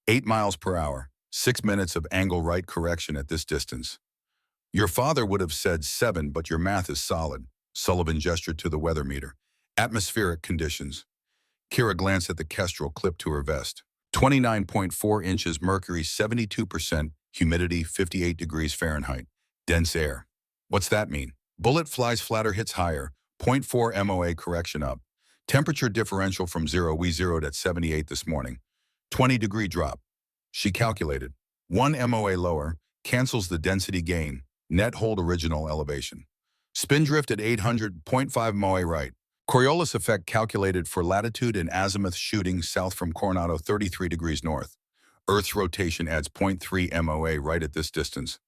8 miles per hour, 6 minutes of angle right correction at this distance. Your father would have said 7, but your math is solid. Sullivan gestured to the weather meter. Atmospheric conditions. Kira glanced at the Kestrel clipped to her vest. 29.4 inches mercury, 72%, humidity 58 degrees Fahrenheit. Dense air. What's that mean? Bullet flies flatter, hits higher. 0.4 MOA correction up. Temperature differential from 0. We zeroed at 78 this morning. 20-degree drop. She calculated. 1 MOA lower cancels the density gain. Net hold original elevation. Spin drift at 800.5 MOA right. Coriolis effect calculated for latitude and azimuth shooting south from Coronado 33 degrees north. Earth's rotation adds 0.3 MOA right at this distance.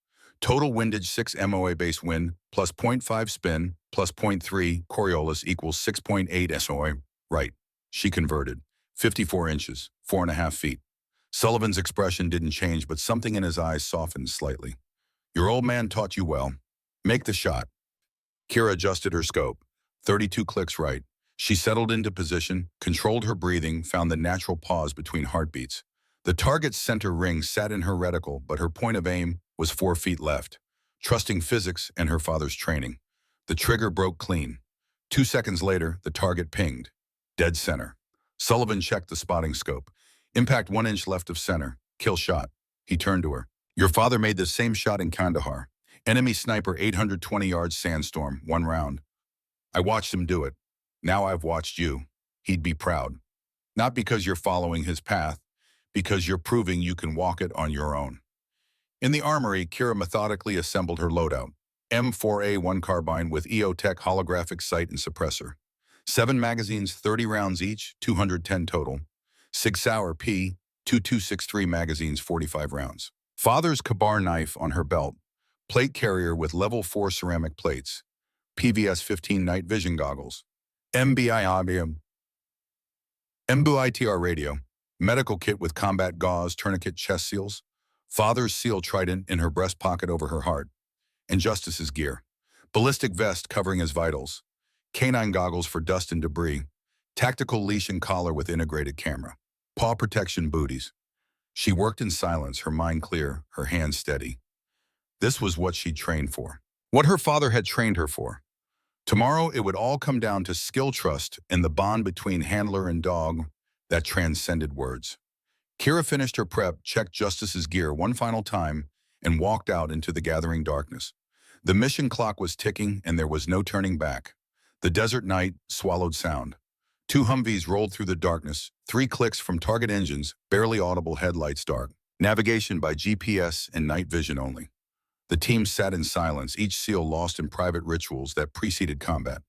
Total windage 6 MOA base wind plus 0.5 spin plus 0.3 Coriolis equals 6.8 SOA right. She converted. 54 inches, 4.5 feet. Sullivan's expression didn't change, but something in his eyes softened slightly. Your old man taught you well. Make the shot. Kira adjusted her scope. 32 clicks right. She settled into position, controlled her breathing, found the natural pause between heartbeats. The target's center ring sat in her reticle, but her point of aim was 4 feet left. Trusting physics and her father's training, the trigger broke clean. 2 seconds later, the target pinged. Dead center. Sullivan checked the spotting scope. Impact 1 inch left of center. Kill shot. He turned to her. Your father made the same shot in Kandahar. Enemy sniper 820 yards sandstorm, 1 round. I watched him do it. Now I've watched you. He'd be proud. Not because you're following his path, because you're proving you can walk it on your own. In the armory, Kira methodically assembled her loadout. M4A1 carbine with EOTech holographic sight and suppressor. 7 magazines, 30 rounds each, 210 total. 6 Sauer P, 2263 magazines, 45 rounds. Father's Kabar knife on her belt. Plate carrier with level 4 ceramic plates. PVS 15 night vision goggles. MBITR radio. Medical kit with combat gauze, tourniquet, chest seals. Father's seal trident in her breast pocket over her heart. And Justice's gear. Ballistic vest covering his vitals. Canine goggles for dust and debris. Tactical leash and collar with integrated camera. Paw protection booties. She worked in silence, her mind clear, her hands steady. This was what she'd trained for. What her father had trained her for. Tomorrow, it would all come down to skill trust and the bond between handler and dog that transcended words. Kira finished her prep, checked Justice's gear one final time, and walked out into the gathering darkness. The mission clock was ticking, and there was no turning back. The desert night swallowed sound. 2 Humvees rolled through the darkness, 3 clicks from target engines, barely audible headlights dark. Navigation by GPS and night vision only. The team sat in silence, each SEAL lost in private rituals that preceded combat.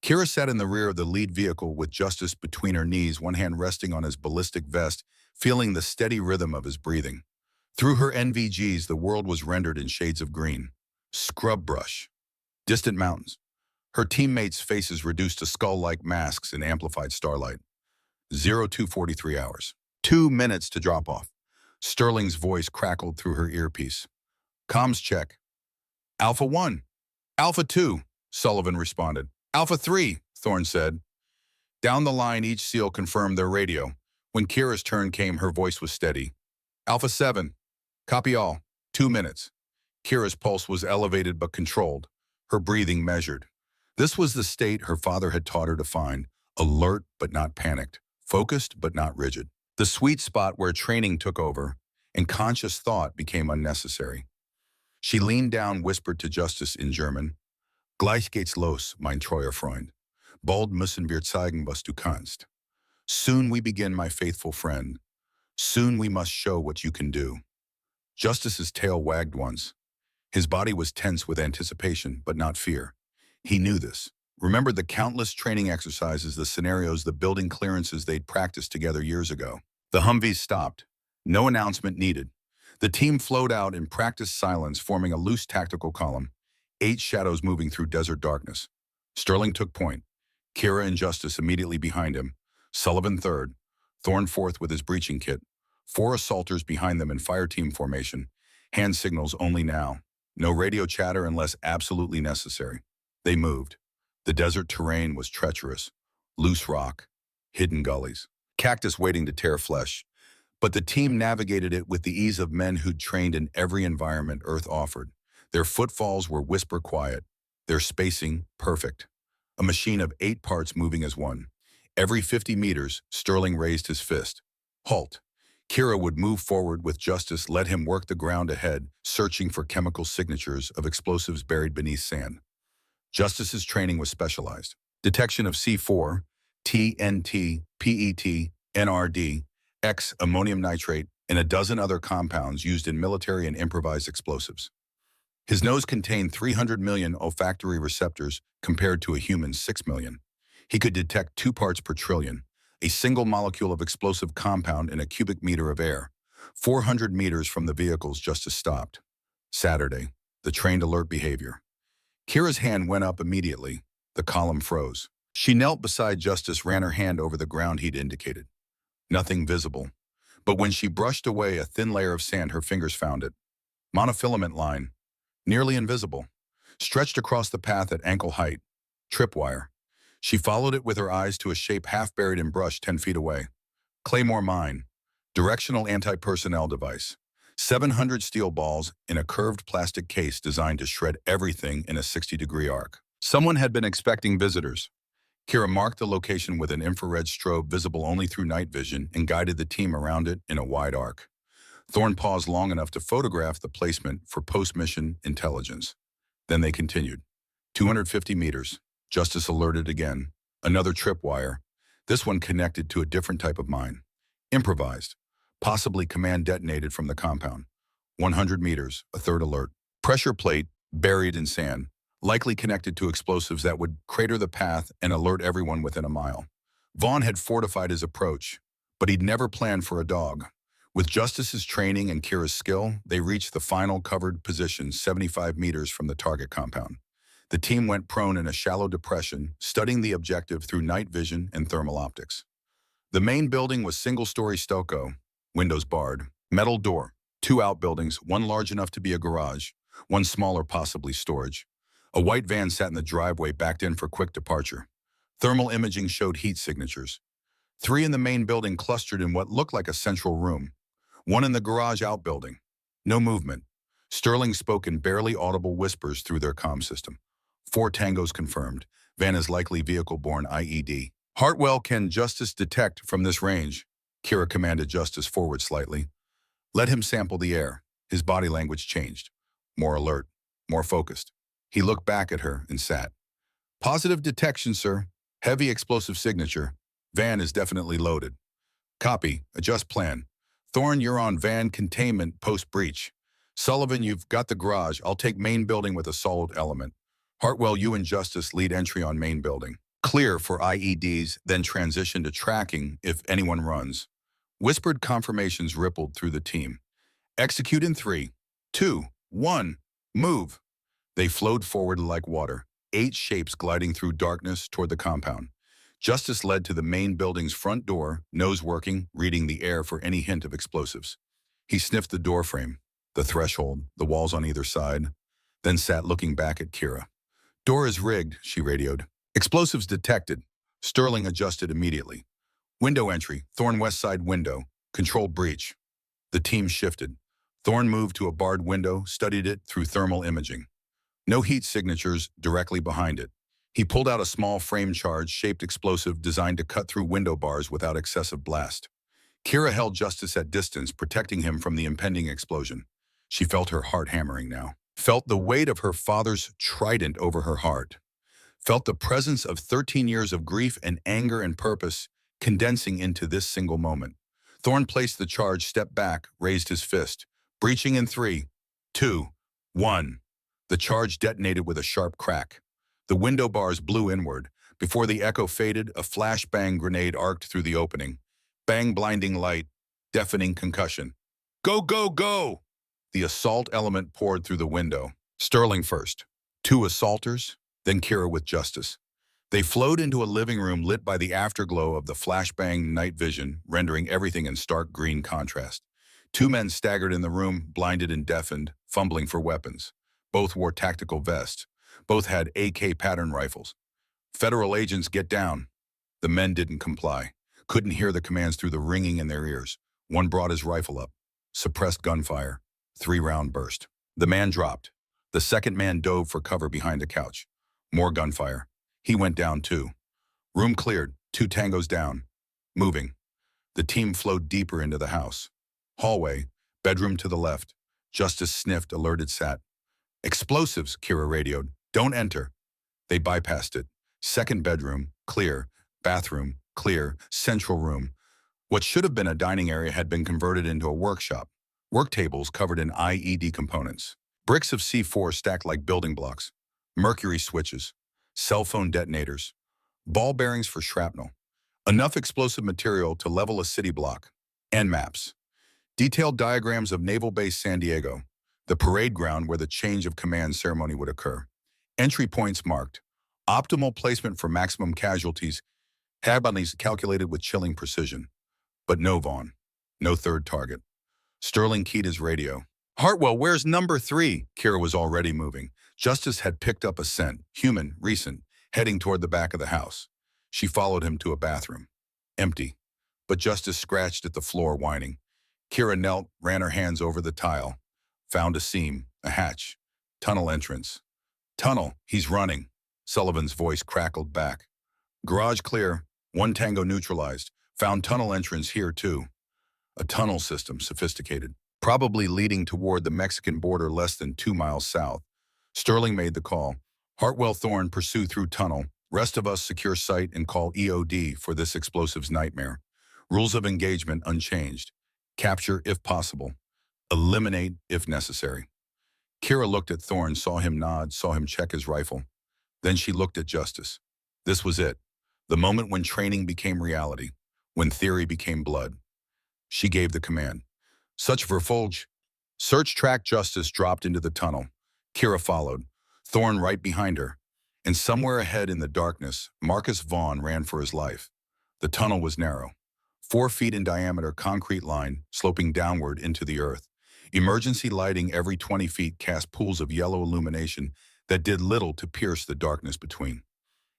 Kira sat in the rear of the lead vehicle with Justice between her knees, one hand resting on his ballistic vest, feeling the steady rhythm of his breathing. Through her NVGs, the world was rendered in shades of green. Scrub brush. Distant mountains. Her teammates' faces reduced to skull-like masks in amplified starlight. 0243 hours. 2 minutes to drop off. Sterling's voice crackled through her earpiece. Comms check. Alpha 1. Alpha 2, Sullivan responded. Alpha 3, Thorne said. Down the line, each SEAL confirmed their radio. When Kira's turn came, her voice was steady. Alpha 7. Copy all. 2 minutes. Kira's pulse was elevated but controlled, her breathing measured. This was the state her father had taught her to find, alert but not panicked, focused but not rigid. The sweet spot where training took over and conscious thought became unnecessary. She leaned down, whispered to Justice in German, Gleich geht's los, mein treuer Freund. Bald müssen wir zeigen, was du kannst. Soon we begin, my faithful friend. Soon we must show what you can do. Justice's tail wagged once. His body was tense with anticipation, but not fear. He knew this. Remembered the countless training exercises, the scenarios, the building clearances they'd practiced together years ago. The Humvees stopped. No announcement needed. The team flowed out in practiced silence, forming a loose tactical column. 8 shadows moving through desert darkness. Sterling took point. Kira and Justice immediately behind him. Sullivan third. Thorne fourth with his breaching kit. 4 assaulters behind them in fire team formation. Hand signals only now. No radio chatter unless absolutely necessary. They moved. The desert terrain was treacherous. Loose rock. Hidden gullies. Cactus waiting to tear flesh. But the team navigated it with the ease of men who'd trained in every environment Earth offered. Their footfalls were whisper quiet. Their spacing perfect. A machine of 8 parts moving as one. Every 50 meters, Sterling raised his fist. Halt. Kira would move forward with Justice, let him work the ground ahead, searching for chemical signatures of explosives buried beneath sand. Justice's training was specialized. Detection of C4, TNT, PET, NRD, X, ammonium nitrate, and a dozen other compounds used in military and improvised explosives. His nose contained 300 million olfactory receptors compared to a human's 6 million. He could detect 2 parts per trillion, a single molecule of explosive compound in a cubic meter of air. 400 meters from the vehicles, Justice stopped. Saturday, the trained alert behavior. Kira's hand went up immediately. The column froze. She knelt beside Justice, ran her hand over the ground he'd indicated. Nothing visible. But when she brushed away a thin layer of sand, her fingers found it. Monofilament line, nearly invisible, stretched across the path at ankle height. Tripwire. She followed it with her eyes to a shape half buried in brush 10 feet away. Claymore mine. Directional anti-personnel device. 700 steel balls in a curved plastic case designed to shred everything in a 60-degree arc. Someone had been expecting visitors. Kira marked the location with an infrared strobe visible only through night vision and guided the team around it in a wide arc. Thorne paused long enough to photograph the placement for post-mission intelligence. Then they continued. 250 meters. Justice alerted again. Another tripwire. This one connected to a different type of mine. Improvised. Possibly command detonated from the compound. 100 meters. A third alert. Pressure plate buried in sand. Likely connected to explosives that would crater the path and alert everyone within a mile. Vaughn had fortified his approach, but he'd never planned for a dog. With Justice's training and Kira's skill, they reached the final covered position 75 meters from the target compound. The team went prone in a shallow depression, studying the objective through night vision and thermal optics. The main building was single-story stucco, windows barred, metal door, 2 outbuildings, one large enough to be a garage, one smaller, possibly storage. A white van sat in the driveway, backed in for quick departure. Thermal imaging showed heat signatures. 3 in the main building clustered in what looked like a central room. 1 in the garage outbuilding. No movement. Sterling spoke in barely audible whispers through their comm system. 4 tangos confirmed. Van is likely vehicle-borne IED. Hartwell, can Justice detect from this range? Kira commanded Justice forward slightly. Let him sample the air. His body language changed. More alert. More focused. He looked back at her and sat. Positive detection, sir. Heavy explosive signature. Van is definitely loaded. Copy. Adjust plan. Thorne, you're on van containment post-breach. Sullivan, you've got the garage. I'll take main building with a solid element. Hartwell, you and Justice lead entry on main building. Clear for IEDs, then transition to tracking if anyone runs. Whispered confirmations rippled through the team. Execute in 3, 2, 1, move. They flowed forward like water, 8 shapes gliding through darkness toward the compound. Justice led to the main building's front door, nose working, reading the air for any hint of explosives. He sniffed the doorframe, the threshold, the walls on either side, then sat looking back at Kira. Door is rigged, she radioed. Explosives detected. Sterling adjusted immediately. Window entry, Thorn west side window, controlled breach. The team shifted. Thorn moved to a barred window, studied it through thermal imaging. No heat signatures directly behind it. He pulled out a small frame charge-shaped explosive designed to cut through window bars without excessive blast. Kira held Justice at distance, protecting him from the impending explosion. She felt her heart hammering now. Felt the weight of her father's trident over her heart. Felt the presence of 13 years of grief and anger and purpose condensing into this single moment. Thorn placed the charge, stepped back, raised his fist. Breaching in 3, 2, 1. The charge detonated with a sharp crack. The window bars blew inward. Before the echo faded, a flashbang grenade arced through the opening. Bang, blinding light, deafening concussion. Go, go, go! The assault element poured through the window. Sterling first. 2 assaulters, then Kira with Justice. They flowed into a living room lit by the afterglow of the flashbang night vision, rendering everything in stark green contrast. 2 men staggered in the room, blinded and deafened, fumbling for weapons. Both wore tactical vests. Both had AK pattern rifles. Federal agents, get down. The men didn't comply. Couldn't hear the commands through the ringing in their ears. One brought his rifle up. Suppressed gunfire. 3-round burst. The man dropped. The second man dove for cover behind a couch. More gunfire. He went down too. Room cleared. 2 tangos down. Moving. The team flowed deeper into the house. Hallway. Bedroom to the left. Justice sniffed, alerted, sat. Explosives, Kira radioed. Don't enter. They bypassed it. Second bedroom, clear. Bathroom, clear. Central room. What should have been a dining area had been converted into a workshop. Work tables covered in IED components. Bricks of C4 stacked like building blocks. Mercury switches. Cell phone detonators. Ball bearings for shrapnel. Enough explosive material to level a city block. And maps. Detailed diagrams of Naval Base San Diego, the parade ground where the change of command ceremony would occur. Entry points marked. Optimal placement for maximum casualties. Casualties calculated with chilling precision. But no Vaughn. No third target. Sterling keyed his radio. Hartwell, where's number 3? Kira was already moving. Justice had picked up a scent, human, recent, heading toward the back of the house. She followed him to a bathroom. Empty. But Justice scratched at the floor, whining. Kira knelt, ran her hands over the tile. Found a seam, a hatch. Tunnel entrance. Tunnel, he's running. Sullivan's voice crackled back. Garage clear. 1 tango neutralized. Found tunnel entrance here too. A tunnel system, sophisticated. Probably leading toward the Mexican border less than 2 miles south. Sterling made the call. Hartwell Thorn pursue through tunnel. Rest of us secure site and call EOD for this explosives nightmare. Rules of engagement unchanged. Capture if possible. Eliminate if necessary. Kira looked at Thorn, saw him nod, saw him check his rifle. Then she looked at Justice. This was it. The moment when training became reality. When theory became blood. She gave the command. Such verfolge. Search track. Justice dropped into the tunnel. Kira followed. Thorn right behind her. And somewhere ahead in the darkness, Marcus Vaughn ran for his life. The tunnel was narrow. 4 feet in diameter concrete line, sloping downward into the earth. Emergency lighting every 20 feet cast pools of yellow illumination that did little to pierce the darkness between.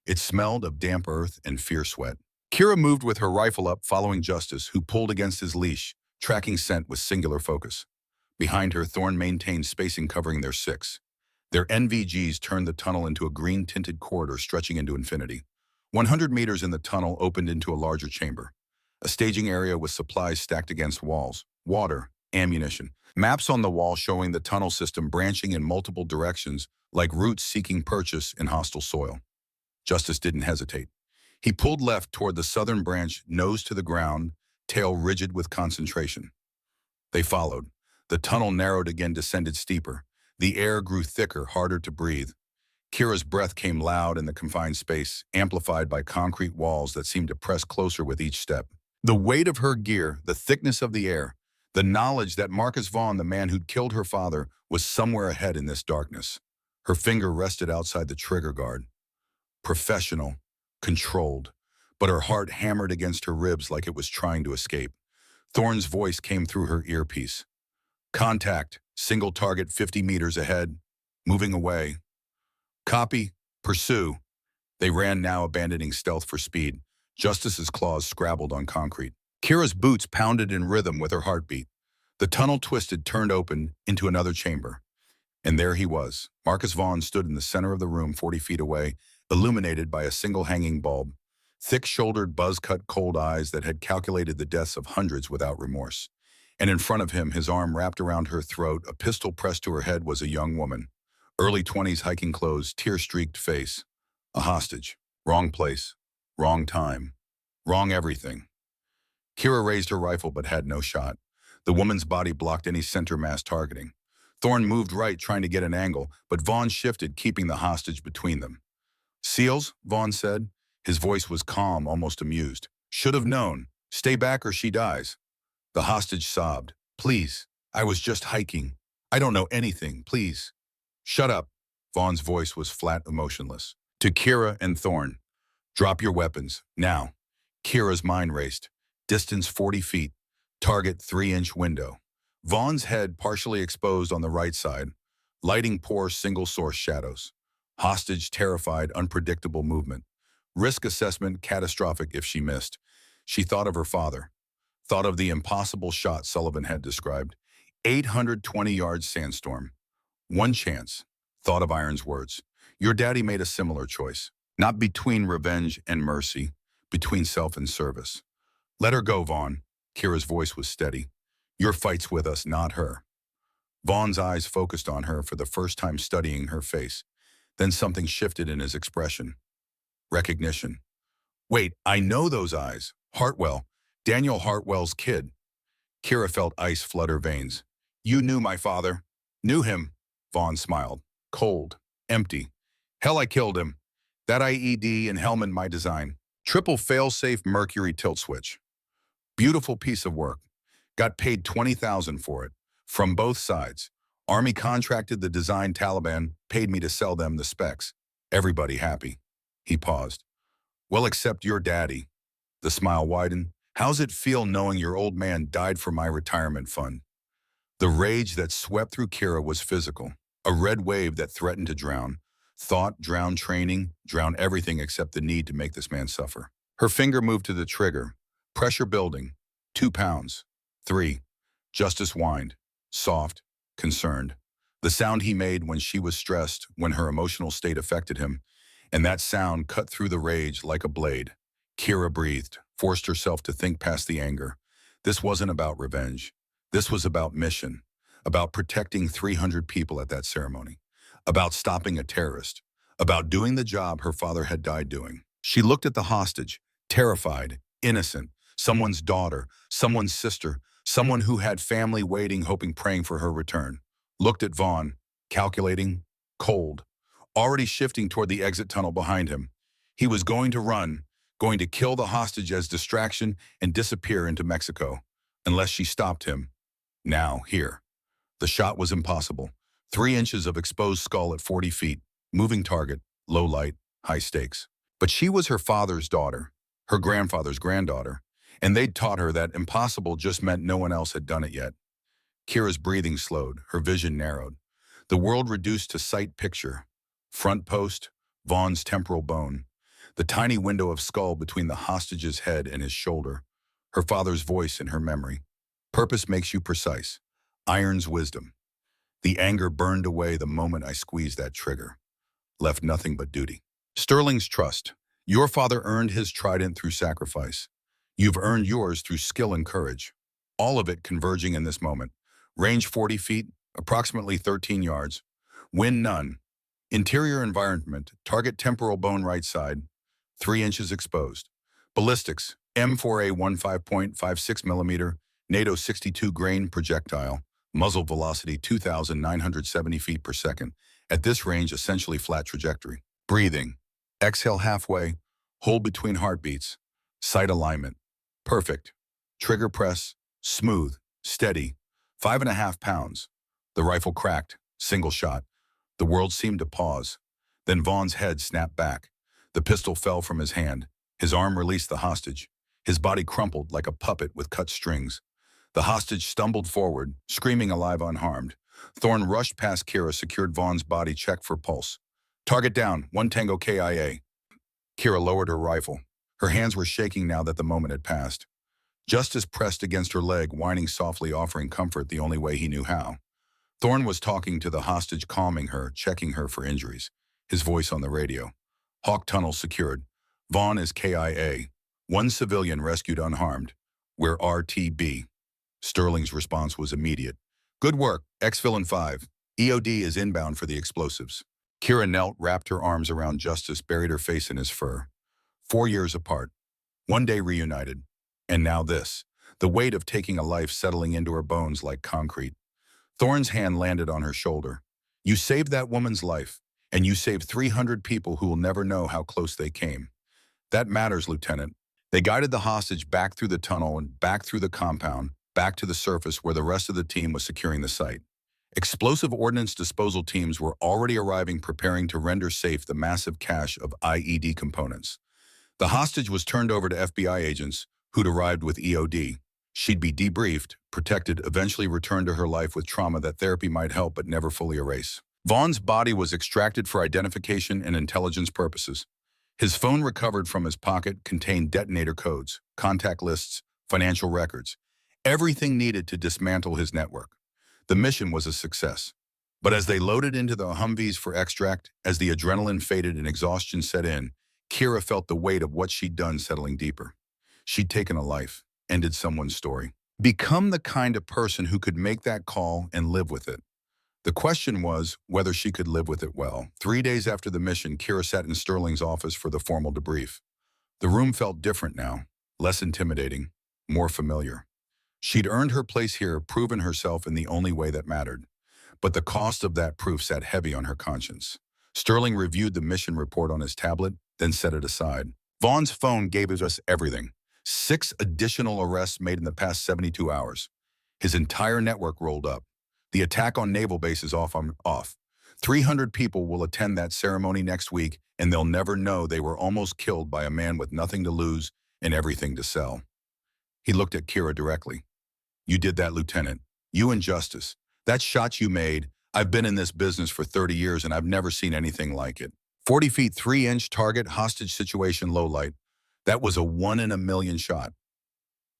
It smelled of damp earth and fierce sweat. Kira moved with her rifle up, following Justice, who pulled against his leash, tracking scent with singular focus. Behind her, Thorn maintained spacing covering their 6. Their NVGs turned the tunnel into a green-tinted corridor stretching into infinity. 100 meters in the tunnel opened into a larger chamber. A staging area with supplies stacked against walls, water, ammunition. Maps on the wall showing the tunnel system branching in multiple directions like roots seeking purchase in hostile soil. Justice didn't hesitate. He pulled left toward the southern branch, nose to the ground, tail rigid with concentration. They followed. The tunnel narrowed again, descended steeper. The air grew thicker, harder to breathe. Kira's breath came loud in the confined space, amplified by concrete walls that seemed to press closer with each step. The weight of her gear, the thickness of the air, the knowledge that Marcus Vaughn, the man who'd killed her father, was somewhere ahead in this darkness. Her finger rested outside the trigger guard. Professional, controlled, but her heart hammered against her ribs like it was trying to escape. Thorne's voice came through her earpiece. Contact, single target 50 meters ahead, moving away. Copy, pursue. They ran now, abandoning stealth for speed. Justice's claws scrabbled on concrete. Kira's boots pounded in rhythm with her heartbeat. The tunnel twisted, turned open into another chamber. And there he was. Marcus Vaughn stood in the center of the room, 40 feet away, illuminated by a single hanging bulb. Thick-shouldered, buzz-cut, cold eyes that had calculated the deaths of hundreds without remorse. And in front of him, his arm wrapped around her throat, a pistol pressed to her head, was a young woman. Early 20s, hiking clothes, tear-streaked face. A hostage. Wrong place. Wrong time. Wrong everything. Kira raised her rifle but had no shot. The woman's body blocked any center mass targeting. Thorne moved right, trying to get an angle, but Vaughn shifted, keeping the hostage between them. "Seals," Vaughn said. His voice was calm, almost amused. "Should have known. Stay back or she dies." The hostage sobbed. "Please, I was just hiking. I don't know anything, please." "Shut up." Vaughn's voice was flat, emotionless. To Kira and Thorne, "Drop your weapons, now." Kira's mind raced. Distance 40 feet. Target 3-inch window. Vaughn's head partially exposed on the right side. Lighting poor single-source shadows. Hostage terrified, unpredictable movement. Risk assessment catastrophic if she missed. She thought of her father. Thought of the impossible shot Sullivan had described. 820-yard sandstorm. One chance. Thought of Iron's words. Your daddy made a similar choice. Not between revenge and mercy. Between self and service. Let her go, Vaughn. Kira's voice was steady. Your fight's with us, not her. Vaughn's eyes focused on her for the first time, studying her face. Then something shifted in his expression. Recognition. Wait, I know those eyes. Hartwell. Daniel Hartwell's kid. Kira felt ice flood her veins. You knew my father. Knew him. Vaughn smiled. Cold. Empty. Hell, I killed him. That IED and helmet my design. Triple fail-safe Mercury tilt switch. Beautiful piece of work. Got paid $20,000 for it. From both sides. Army contracted the design, Taliban paid me to sell them the specs. Everybody happy. He paused. Well, except your daddy. The smile widened. How's it feel knowing your old man died for my retirement fund? The rage that swept through Kira was physical. A red wave that threatened to drown. Thought, drown training, drown everything except the need to make this man suffer. Her finger moved to the trigger. Pressure building. 2 pounds. 3. Justice whined. Soft. Concerned. The sound he made when she was stressed, when her emotional state affected him. And that sound cut through the rage like a blade. Kira breathed, forced herself to think past the anger. This wasn't about revenge. This was about mission. About protecting 300 people at that ceremony. About stopping a terrorist. About doing the job her father had died doing. She looked at the hostage, terrified, innocent, someone's daughter, someone's sister, someone who had family waiting, hoping, praying for her return. Looked at Vaughn, calculating, cold, already shifting toward the exit tunnel behind him. He was going to run, going to kill the hostage as distraction and disappear into Mexico, unless she stopped him. Now, here. The shot was impossible. 3 inches of exposed skull at 40 feet, moving target, low light, high stakes. But she was her father's daughter, her grandfather's granddaughter, and they'd taught her that impossible just meant no one else had done it yet. Kira's breathing slowed, her vision narrowed. The world reduced to sight picture. Front post, Vaughn's temporal bone. The tiny window of skull between the hostage's head and his shoulder. Her father's voice in her memory. Purpose makes you precise. Iron's wisdom. The anger burned away the moment I squeezed that trigger. Left nothing but duty. Sterling's trust. Your father earned his trident through sacrifice. You've earned yours through skill and courage. All of it converging in this moment. Range 40 feet, approximately 13 yards. Wind none. Interior environment, target temporal bone right side, 3 inches exposed. Ballistics, M4A1 5.56 millimeter, NATO 62 grain projectile. Muzzle velocity 2,970 feet per second. At this range, essentially flat trajectory. Breathing. Exhale halfway. Hold between heartbeats. Sight alignment. Perfect. Trigger press, smooth, steady, 5.5 pounds. The rifle cracked, single shot. The world seemed to pause. Then Vaughn's head snapped back. The pistol fell from his hand. His arm released the hostage. His body crumpled like a puppet with cut strings. The hostage stumbled forward, screaming alive unharmed. Thorne rushed past Kira, secured Vaughn's body, checked for pulse. Target down, 1 Tango KIA. Kira lowered her rifle. Her hands were shaking now that the moment had passed. Justice pressed against her leg, whining softly, offering comfort the only way he knew how. Thorne was talking to the hostage, calming her, checking her for injuries. His voice on the radio. Hawk Tunnel secured. Vaughn is KIA. 1 civilian rescued unharmed. We're RTB. Sterling's response was immediate. Good work, ex-villain 5. EOD is inbound for the explosives. Kira knelt, wrapped her arms around Justice, buried her face in his fur. 4 years apart. One day reunited. And now this. The weight of taking a life settling into her bones like concrete. Thorne's hand landed on her shoulder. You saved that woman's life, and you saved 300 people who will never know how close they came. That matters, Lieutenant. They guided the hostage back through the tunnel and back through the compound, back to the surface where the rest of the team was securing the site. Explosive ordnance disposal teams were already arriving, preparing to render safe the massive cache of IED components. The hostage was turned over to FBI agents who'd arrived with EOD. She'd be debriefed, protected, eventually returned to her life with trauma that therapy might help but never fully erase. Vaughn's body was extracted for identification and intelligence purposes. His phone recovered from his pocket contained detonator codes, contact lists, financial records, everything needed to dismantle his network. The mission was a success. But as they loaded into the Humvees for extract, as the adrenaline faded and exhaustion set in, Kira felt the weight of what she'd done settling deeper. She'd taken a life, ended someone's story. Become the kind of person who could make that call and live with it. The question was whether she could live with it well. 3 days after the mission, Kira sat in Sterling's office for the formal debrief. The room felt different now, less intimidating, more familiar. She'd earned her place here, proven herself in the only way that mattered. But the cost of that proof sat heavy on her conscience. Sterling reviewed the mission report on his tablet, then set it aside. Vaughn's phone gave us everything. 6 additional arrests made in the past 72 hours. His entire network rolled up. The attack on naval base is off. 300 people will attend that ceremony next week, and they'll never know they were almost killed by a man with nothing to lose and everything to sell. He looked at Kira directly. You did that, Lieutenant. You and Justice. That shot you made, I've been in this business for 30 years and I've never seen anything like it. 40 feet, 3-inch target, hostage situation, low light. That was a 1 in a million shot.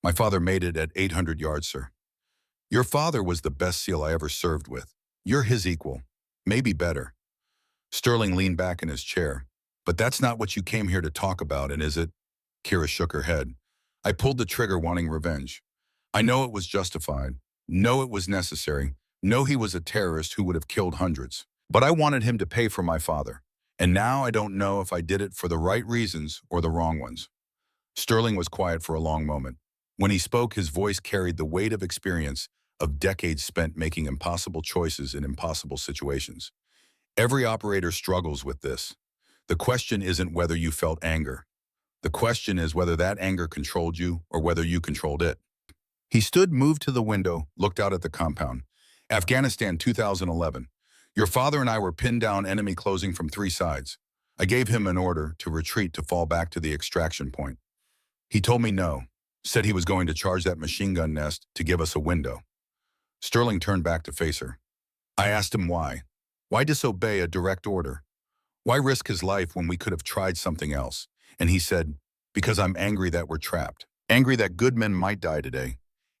My father made it at 800 yards, sir. Your father was the best SEAL I ever served with. You're his equal. Maybe better. Sterling leaned back in his chair. But that's not what you came here to talk about, and is it? Kira shook her head. I pulled the trigger wanting revenge. I know it was justified. Know it was necessary. Know he was a terrorist who would have killed hundreds. But I wanted him to pay for my father. And now I don't know if I did it for the right reasons or the wrong ones. Sterling was quiet for a long moment. When he spoke, his voice carried the weight of experience of decades spent making impossible choices in impossible situations. Every operator struggles with this. The question isn't whether you felt anger. The question is whether that anger controlled you or whether you controlled it. He stood, moved to the window, looked out at the compound. Afghanistan, 2011. Your father and I were pinned down, enemy closing from 3 sides. I gave him an order to retreat, to fall back to the extraction point. He told me no, said he was going to charge that machine gun nest to give us a window. Sterling turned back to face her. I asked him why. Why disobey a direct order? Why risk his life when we could have tried something else? And he said, because I'm angry that we're trapped. Angry that good men might die today.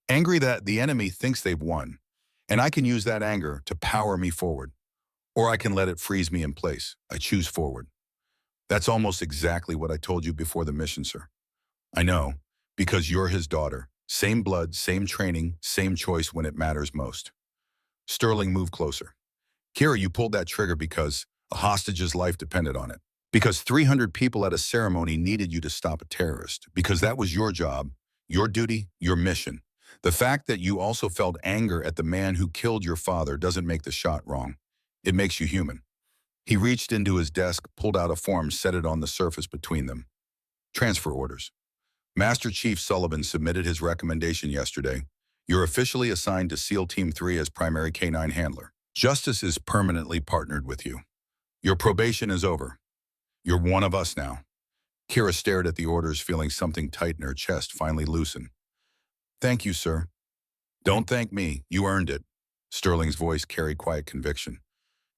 Angry that the enemy thinks they've won. And I can use that anger to power me forward. Or I can let it freeze me in place. I choose forward. That's almost exactly what I told you before the mission, sir. I know, because you're his daughter. Same blood, same training, same choice when it matters most. Sterling moved closer. Kira, you pulled that trigger because a hostage's life depended on it. Because 300 people at a ceremony needed you to stop a terrorist. Because that was your job, your duty, your mission. The fact that you also felt anger at the man who killed your father doesn't make the shot wrong. It makes you human. He reached into his desk, pulled out a form, set it on the surface between them. Transfer orders. Master Chief Sullivan submitted his recommendation yesterday. You're officially assigned to SEAL Team 3 as primary K-9 handler. Justice is permanently partnered with you. Your probation is over. You're one of us now. Kira stared at the orders, feeling something tight in her chest finally loosen. Thank you, sir. Don't thank me. You earned it. Sterling's voice carried quiet conviction.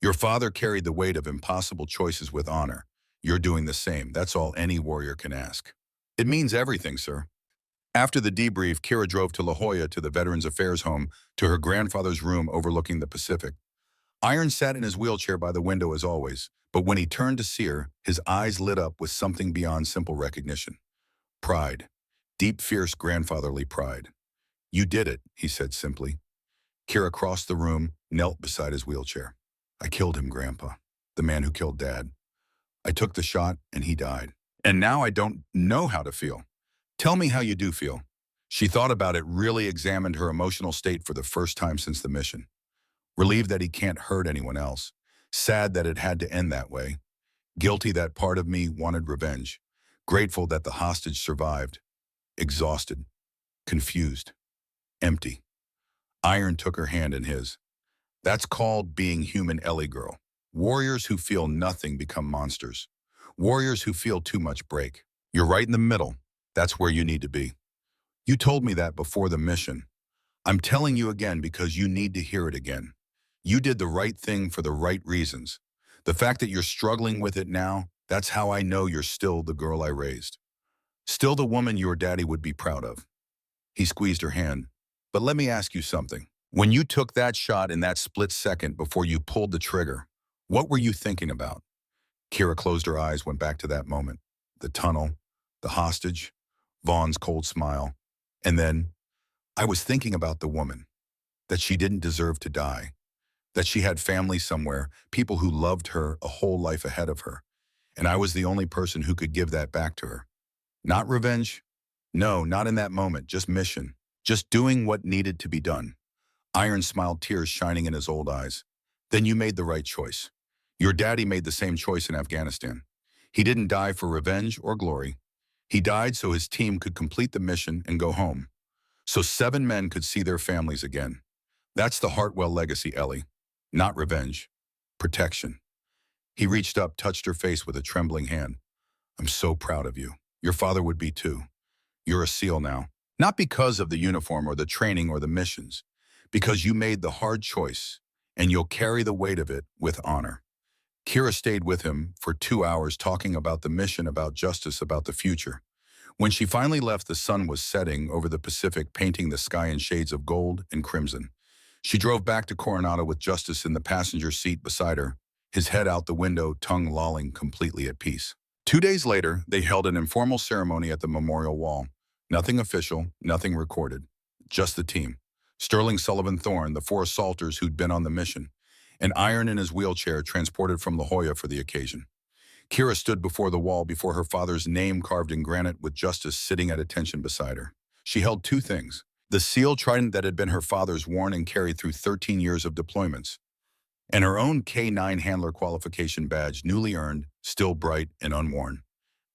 Your father carried the weight of impossible choices with honor. You're doing the same. That's all any warrior can ask. It means everything, sir. After the debrief, Kira drove to La Jolla to the Veterans Affairs home, to her grandfather's room overlooking the Pacific. Iron sat in his wheelchair by the window as always, but when he turned to see her, his eyes lit up with something beyond simple recognition. Pride. Deep, fierce grandfatherly pride. You did it, he said simply. Kira crossed the room, knelt beside his wheelchair. I killed him, Grandpa. The man who killed Dad. I took the shot, and he died. And now I don't know how to feel. Tell me how you do feel. She thought about it, really examined her emotional state for the first time since the mission. Relieved that he can't hurt anyone else. Sad that it had to end that way. Guilty that part of me wanted revenge. Grateful that the hostage survived. Exhausted. Confused. Empty. Iron took her hand in his. That's called being human, Ellie girl. Warriors who feel nothing become monsters. Warriors who feel too much break. You're right in the middle. That's where you need to be. You told me that before the mission. I'm telling you again because you need to hear it again. You did the right thing for the right reasons. The fact that you're struggling with it now, that's how I know you're still the girl I raised. Still the woman your daddy would be proud of. He squeezed her hand. But let me ask you something. When you took that shot in that split second before you pulled the trigger, what were you thinking about? Kira closed her eyes, went back to that moment. The tunnel, the hostage, Vaughn's cold smile. And then, I was thinking about the woman, that she didn't deserve to die, that she had family somewhere, people who loved her, a whole life ahead of her. And I was the only person who could give that back to her. Not revenge? No, not in that moment, just mission. Just doing what needed to be done. Iron smiled, tears shining in his old eyes. Then you made the right choice. Your daddy made the same choice in Afghanistan. He didn't die for revenge or glory. He died so his team could complete the mission and go home. So 7 men could see their families again. That's the Hartwell legacy, Ellie. Not revenge. Protection. He reached up, touched her face with a trembling hand. I'm so proud of you. Your father would be too. You're a SEAL now. Not because of the uniform or the training or the missions. Because you made the hard choice, and you'll carry the weight of it with honor. Kira stayed with him for 2 hours talking about the mission, about justice, about the future. When she finally left, the sun was setting over the Pacific, painting the sky in shades of gold and crimson. She drove back to Coronado with Justice in the passenger seat beside her, his head out the window, tongue lolling, completely at peace. 2 days later, they held an informal ceremony at the memorial wall. Nothing official, nothing recorded. Just the team. Sterling Sullivan Thorne, the 4 assaulters who'd been on the mission, and Iron in his wheelchair, transported from La Jolla for the occasion. Kira stood before the wall, before her father's name carved in granite, with Justice sitting at attention beside her. She held 2 things. The SEAL trident that had been her father's, worn and carried through 13 years of deployments, and her own K-9 handler qualification badge, newly earned, still bright and unworn.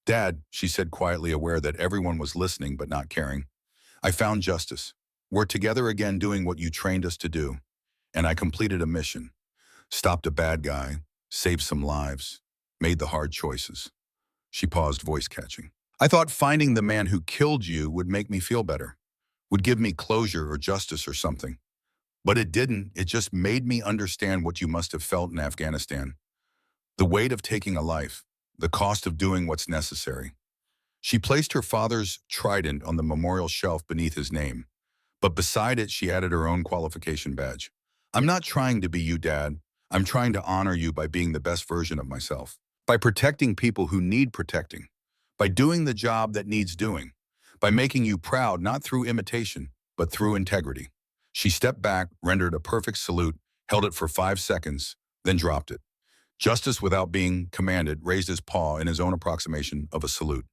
Dad, she said quietly, aware that everyone was listening but not caring. I found justice. We're together again, doing what you trained us to do. And I completed a mission. Stopped a bad guy, saved some lives, made the hard choices. She paused, voice catching. I thought finding the man who killed you would make me feel better, would give me closure or justice or something. But it didn't. It just made me understand what you must have felt in Afghanistan. The weight of taking a life, the cost of doing what's necessary. She placed her father's trident on the memorial shelf beneath his name, but beside it she added her own qualification badge. I'm not trying to be you, Dad. I'm trying to honor you by being the best version of myself, by protecting people who need protecting, by doing the job that needs doing, by making you proud, not through imitation, but through integrity. She stepped back, rendered a perfect salute, held it for 5 seconds, then dropped it. Justice, without being commanded, raised his paw in his own approximation of a salute.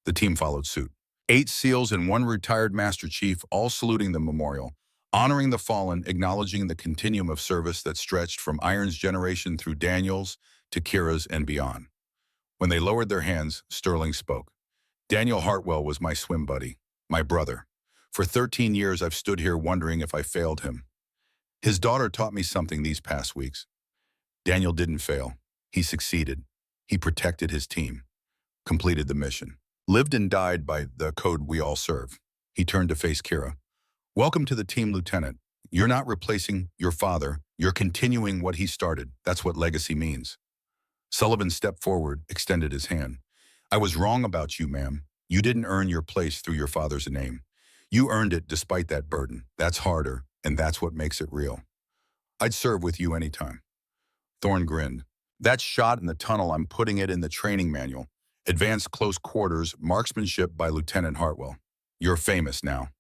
The team followed suit. 8 SEALs and 1 retired Master Chief, all saluting the memorial, honoring the fallen, acknowledging the continuum of service that stretched from Iron's generation through Daniel's to Kira's and beyond. When they lowered their hands, Sterling spoke. Daniel Hartwell was my swim buddy, my brother. For 13 years, I've stood here wondering if I failed him. His daughter taught me something these past weeks. Daniel didn't fail. He succeeded. He protected his team, completed the mission, lived and died by the code we all serve. He turned to face Kira. Welcome to the team, Lieutenant. You're not replacing your father. You're continuing what he started. That's what legacy means. Sullivan stepped forward, extended his hand. I was wrong about you, ma'am. You didn't earn your place through your father's name. You earned it despite that burden. That's harder, and that's what makes it real. I'd serve with you anytime. Thorne grinned. That shot in the tunnel, I'm putting it in the training manual. Advanced close quarters, marksmanship by Lieutenant Hartwell. You're famous now.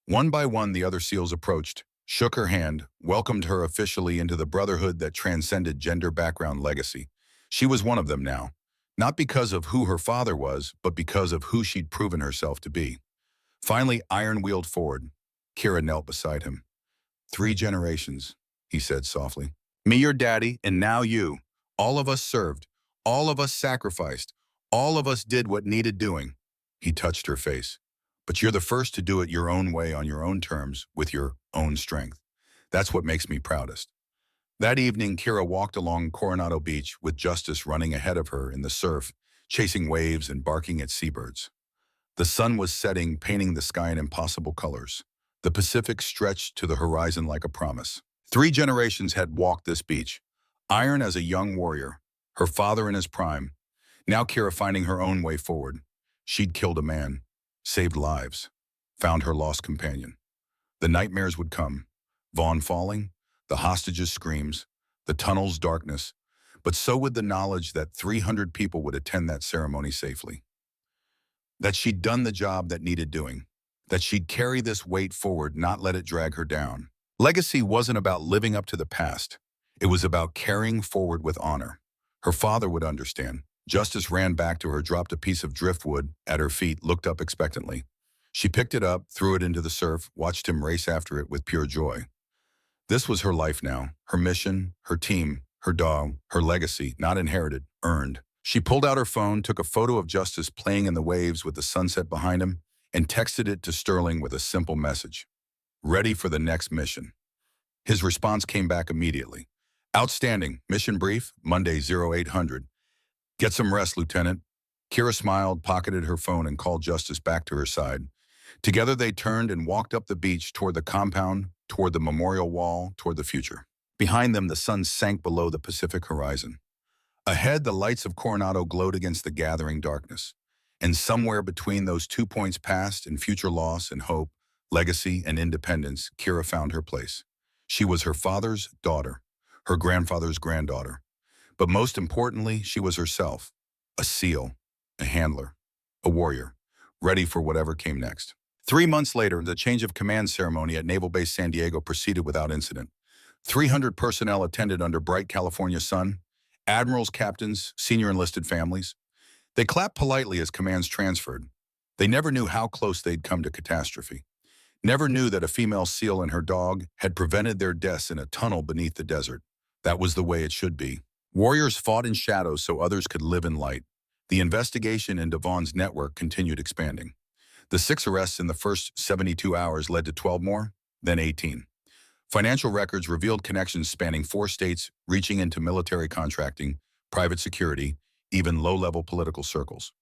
One by one, the other SEALs approached, shook her hand, welcomed her officially into the brotherhood that transcended gender background legacy. She was one of them now, not because of who her father was, but because of who she'd proven herself to be. Finally, Iron wheeled forward. Kira knelt beside him. 3 generations, he said softly. Me, your daddy, and now you. All of us served. All of us sacrificed. All of us did what needed doing. He touched her face. But you're the first to do it your own way on your own terms with your own strength. That's what makes me proudest. That evening, Kira walked along Coronado Beach with Justice running ahead of her in the surf, chasing waves and barking at seabirds. The sun was setting, painting the sky in impossible colors. The Pacific stretched to the horizon like a promise. 3 generations had walked this beach. Iron as a young warrior, her father in his prime. Now Kira finding her own way forward. She'd killed a man, saved lives, found her lost companion. The nightmares would come. Vaughn falling, the hostages' screams, the tunnel's darkness, but so would the knowledge that 300 people would attend that ceremony safely. That she'd done the job that needed doing. That she'd carry this weight forward, not let it drag her down. Legacy wasn't about living up to the past. It was about carrying forward with honor. Her father would understand. Justice ran back to her, dropped a piece of driftwood at her feet, looked up expectantly. She picked it up, threw it into the surf, watched him race after it with pure joy. This was her life now, her mission, her team, her dog, her legacy, not inherited, earned. She pulled out her phone, took a photo of Justice playing in the waves with the sunset behind him, and texted it to Sterling with a simple message. Ready for the next mission. His response came back immediately. Outstanding. Mission brief, Monday 0800. Get some rest, Lieutenant. Kira smiled, pocketed her phone, and called Justice back to her side. Together they turned and walked up the beach toward the compound, toward the memorial wall, toward the future. Behind them, the sun sank below the Pacific horizon. Ahead, the lights of Coronado glowed against the gathering darkness. And somewhere between those 2 points, past and future loss and hope, legacy and independence, Kira found her place. She was her father's daughter, her grandfather's granddaughter. But most importantly, she was herself, a SEAL, a handler, a warrior, ready for whatever came next. 3 months later, the change of command ceremony at Naval Base San Diego proceeded without incident. 300 personnel attended under bright California sun, admirals, captains, senior enlisted families. They clapped politely as commands transferred. They never knew how close they'd come to catastrophe. Never knew that a female SEAL and her dog had prevented their deaths in a tunnel beneath the desert. That was the way it should be. Warriors fought in shadows so others could live in light. The investigation into Vaughn's network continued expanding. The 6 arrests in the first 72 hours led to 12 more, then 18. Financial records revealed connections spanning 4 states, reaching into military contracting, private security, even low-level political circles.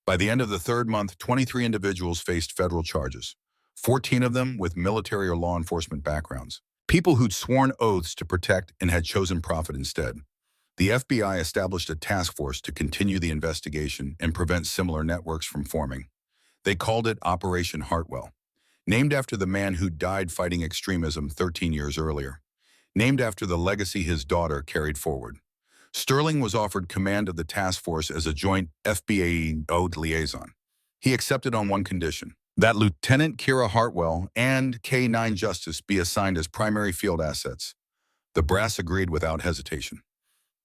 By the end of the 3rd month, 23 individuals faced federal charges, 14 of them with military or law enforcement backgrounds, people who'd sworn oaths to protect and had chosen profit instead. The FBI established a task force to continue the investigation and prevent similar networks from forming. They called it Operation Hartwell, named after the man who died fighting extremism 13 years earlier, named after the legacy his daughter carried forward. Sterling was offered command of the task force as a joint FBI liaison. He accepted on one condition, that Lieutenant Kira Hartwell and K-9 Justice be assigned as primary field assets. The brass agreed without hesitation.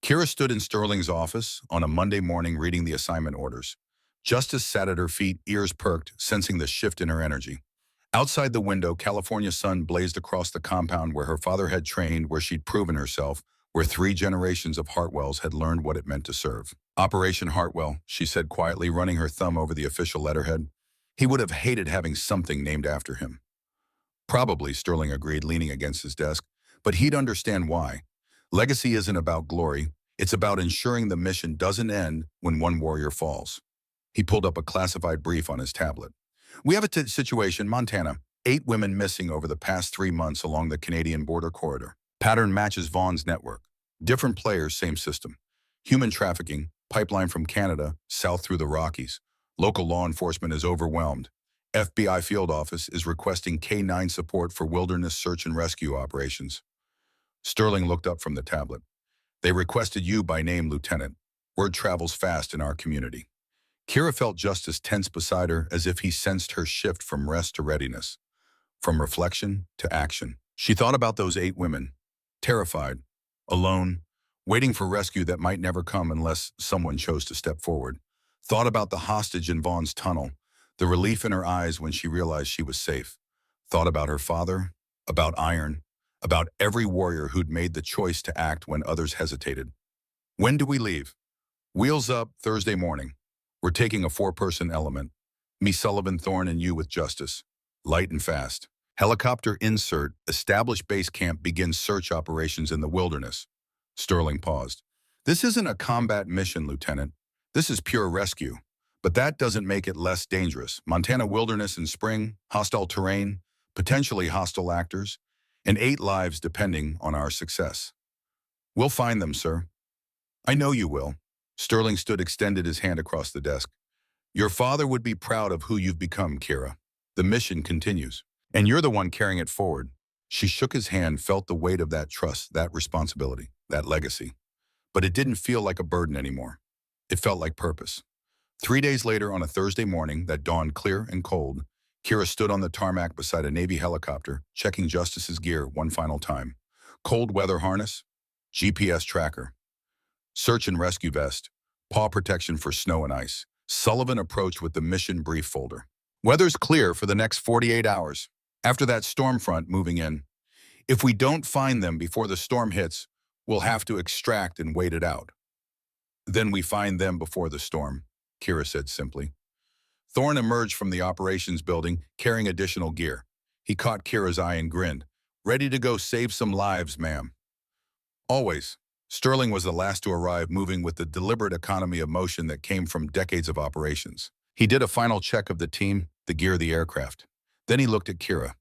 Kira stood in Sterling's office on a Monday morning reading the assignment orders. Justice sat at her feet, ears perked, sensing the shift in her energy. Outside the window, California sun blazed across the compound where her father had trained, where she'd proven herself, where 3 generations of Hartwells had learned what it meant to serve. Operation Hartwell, she said quietly, running her thumb over the official letterhead. He would have hated having something named after him. Probably, Sterling agreed, leaning against his desk, but he'd understand why. Legacy isn't about glory. It's about ensuring the mission doesn't end when one warrior falls. He pulled up a classified brief on his tablet. We have a situation, Montana. 8 women missing over the past 3 months along the Canadian border corridor. Pattern matches Vaughn's network. Different players, same system. Human trafficking, pipeline from Canada, south through the Rockies. Local law enforcement is overwhelmed. FBI field office is requesting K-9 support for wilderness search and rescue operations. Sterling looked up from the tablet. They requested you by name, Lieutenant. Word travels fast in our community. Kira felt just as tense beside her as if he sensed her shift from rest to readiness, from reflection to action. She thought about those 8 women, terrified, alone, waiting for rescue that might never come unless someone chose to step forward. Thought about the hostage in Vaughn's tunnel, the relief in her eyes when she realized she was safe. Thought about her father, about Iron, about every warrior who'd made the choice to act when others hesitated. When do we leave? Wheels up, Thursday morning. We're taking a 4-person element. Me, Sullivan, Thorne, and you with Justice. Light and fast. Helicopter insert, establish base camp, begin search operations in the wilderness. Sterling paused. This isn't a combat mission, Lieutenant. This is pure rescue. But that doesn't make it less dangerous. Montana wilderness in spring, hostile terrain, potentially hostile actors, and 8 lives depending on our success. We'll find them, sir. I know you will. Sterling extended his hand across the desk. Your father would be proud of who you've become, Kira. The mission continues, and you're the one carrying it forward. She shook his hand, felt the weight of that trust, that responsibility, that legacy. But it didn't feel like a burden anymore. It felt like purpose. 3 days later, on a Thursday morning that dawned clear and cold, Kira stood on the tarmac beside a Navy helicopter, checking Justice's gear one final time. Cold weather harness, GPS tracker, search and rescue vest, paw protection for snow and ice. Sullivan approached with the mission brief folder. Weather's clear for the next 48 hours. After that storm front moving in. If we don't find them before the storm hits, we'll have to extract and wait it out. Then we find them before the storm, Kira said simply. Thorne emerged from the operations building, carrying additional gear. He caught Kira's eye and grinned. Ready to go save some lives, ma'am. Always. Sterling was the last to arrive, moving with the deliberate economy of motion that came from decades of operations. He did a final check of the team, the gear, the aircraft. Then he looked at Kira.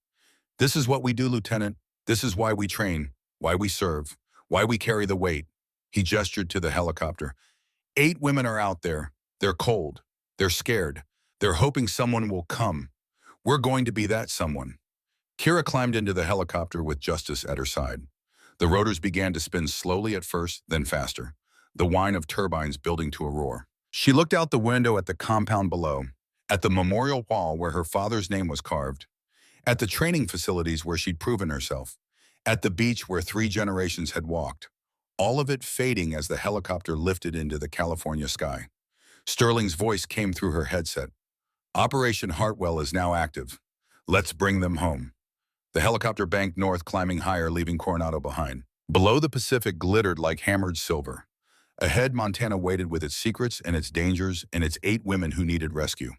This is what we do, Lieutenant. This is why we train, why we serve, why we carry the weight. He gestured to the helicopter. 8 women are out there. They're cold. They're scared. They're hoping someone will come. We're going to be that someone. Kira climbed into the helicopter with Justice at her side. The rotors began to spin slowly at first, then faster, the whine of turbines building to a roar. She looked out the window at the compound below, at the memorial wall where her father's name was carved, at the training facilities where she'd proven herself, at the beach where 3 generations had walked, all of it fading as the helicopter lifted into the California sky. Sterling's voice came through her headset. Operation Hartwell is now active. Let's bring them home. The helicopter banked north, climbing higher, leaving Coronado behind. Below, the Pacific glittered like hammered silver. Ahead, Montana waited with its secrets and its dangers and its 8 women who needed rescue.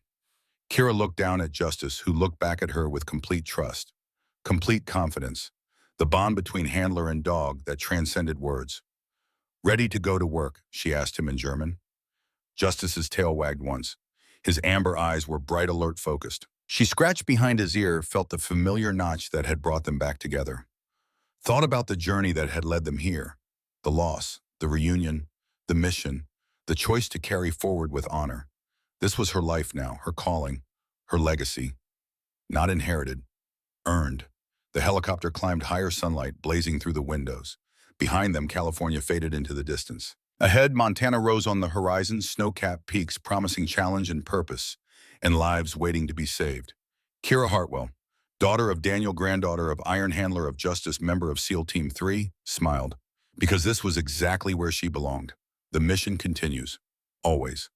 Kira looked down at Justice, who looked back at her with complete trust, complete confidence, the bond between handler and dog that transcended words. Ready to go to work, she asked him in German. Justice's tail wagged once. His amber eyes were bright, alert, focused. She scratched behind his ear, felt the familiar notch that had brought them back together. Thought about the journey that had led them here, the loss, the reunion, the mission, the choice to carry forward with honor. This was her life now, her calling, her legacy. Not inherited, earned. The helicopter climbed higher, sunlight blazing through the windows. Behind them, California faded into the distance. Ahead, Montana rose on the horizon, snow-capped peaks promising challenge and purpose, and lives waiting to be saved. Kira Hartwell, daughter of Daniel, granddaughter of Iron, handler of Justice, member of SEAL Team 3, smiled, because this was exactly where she belonged. The mission continues, always.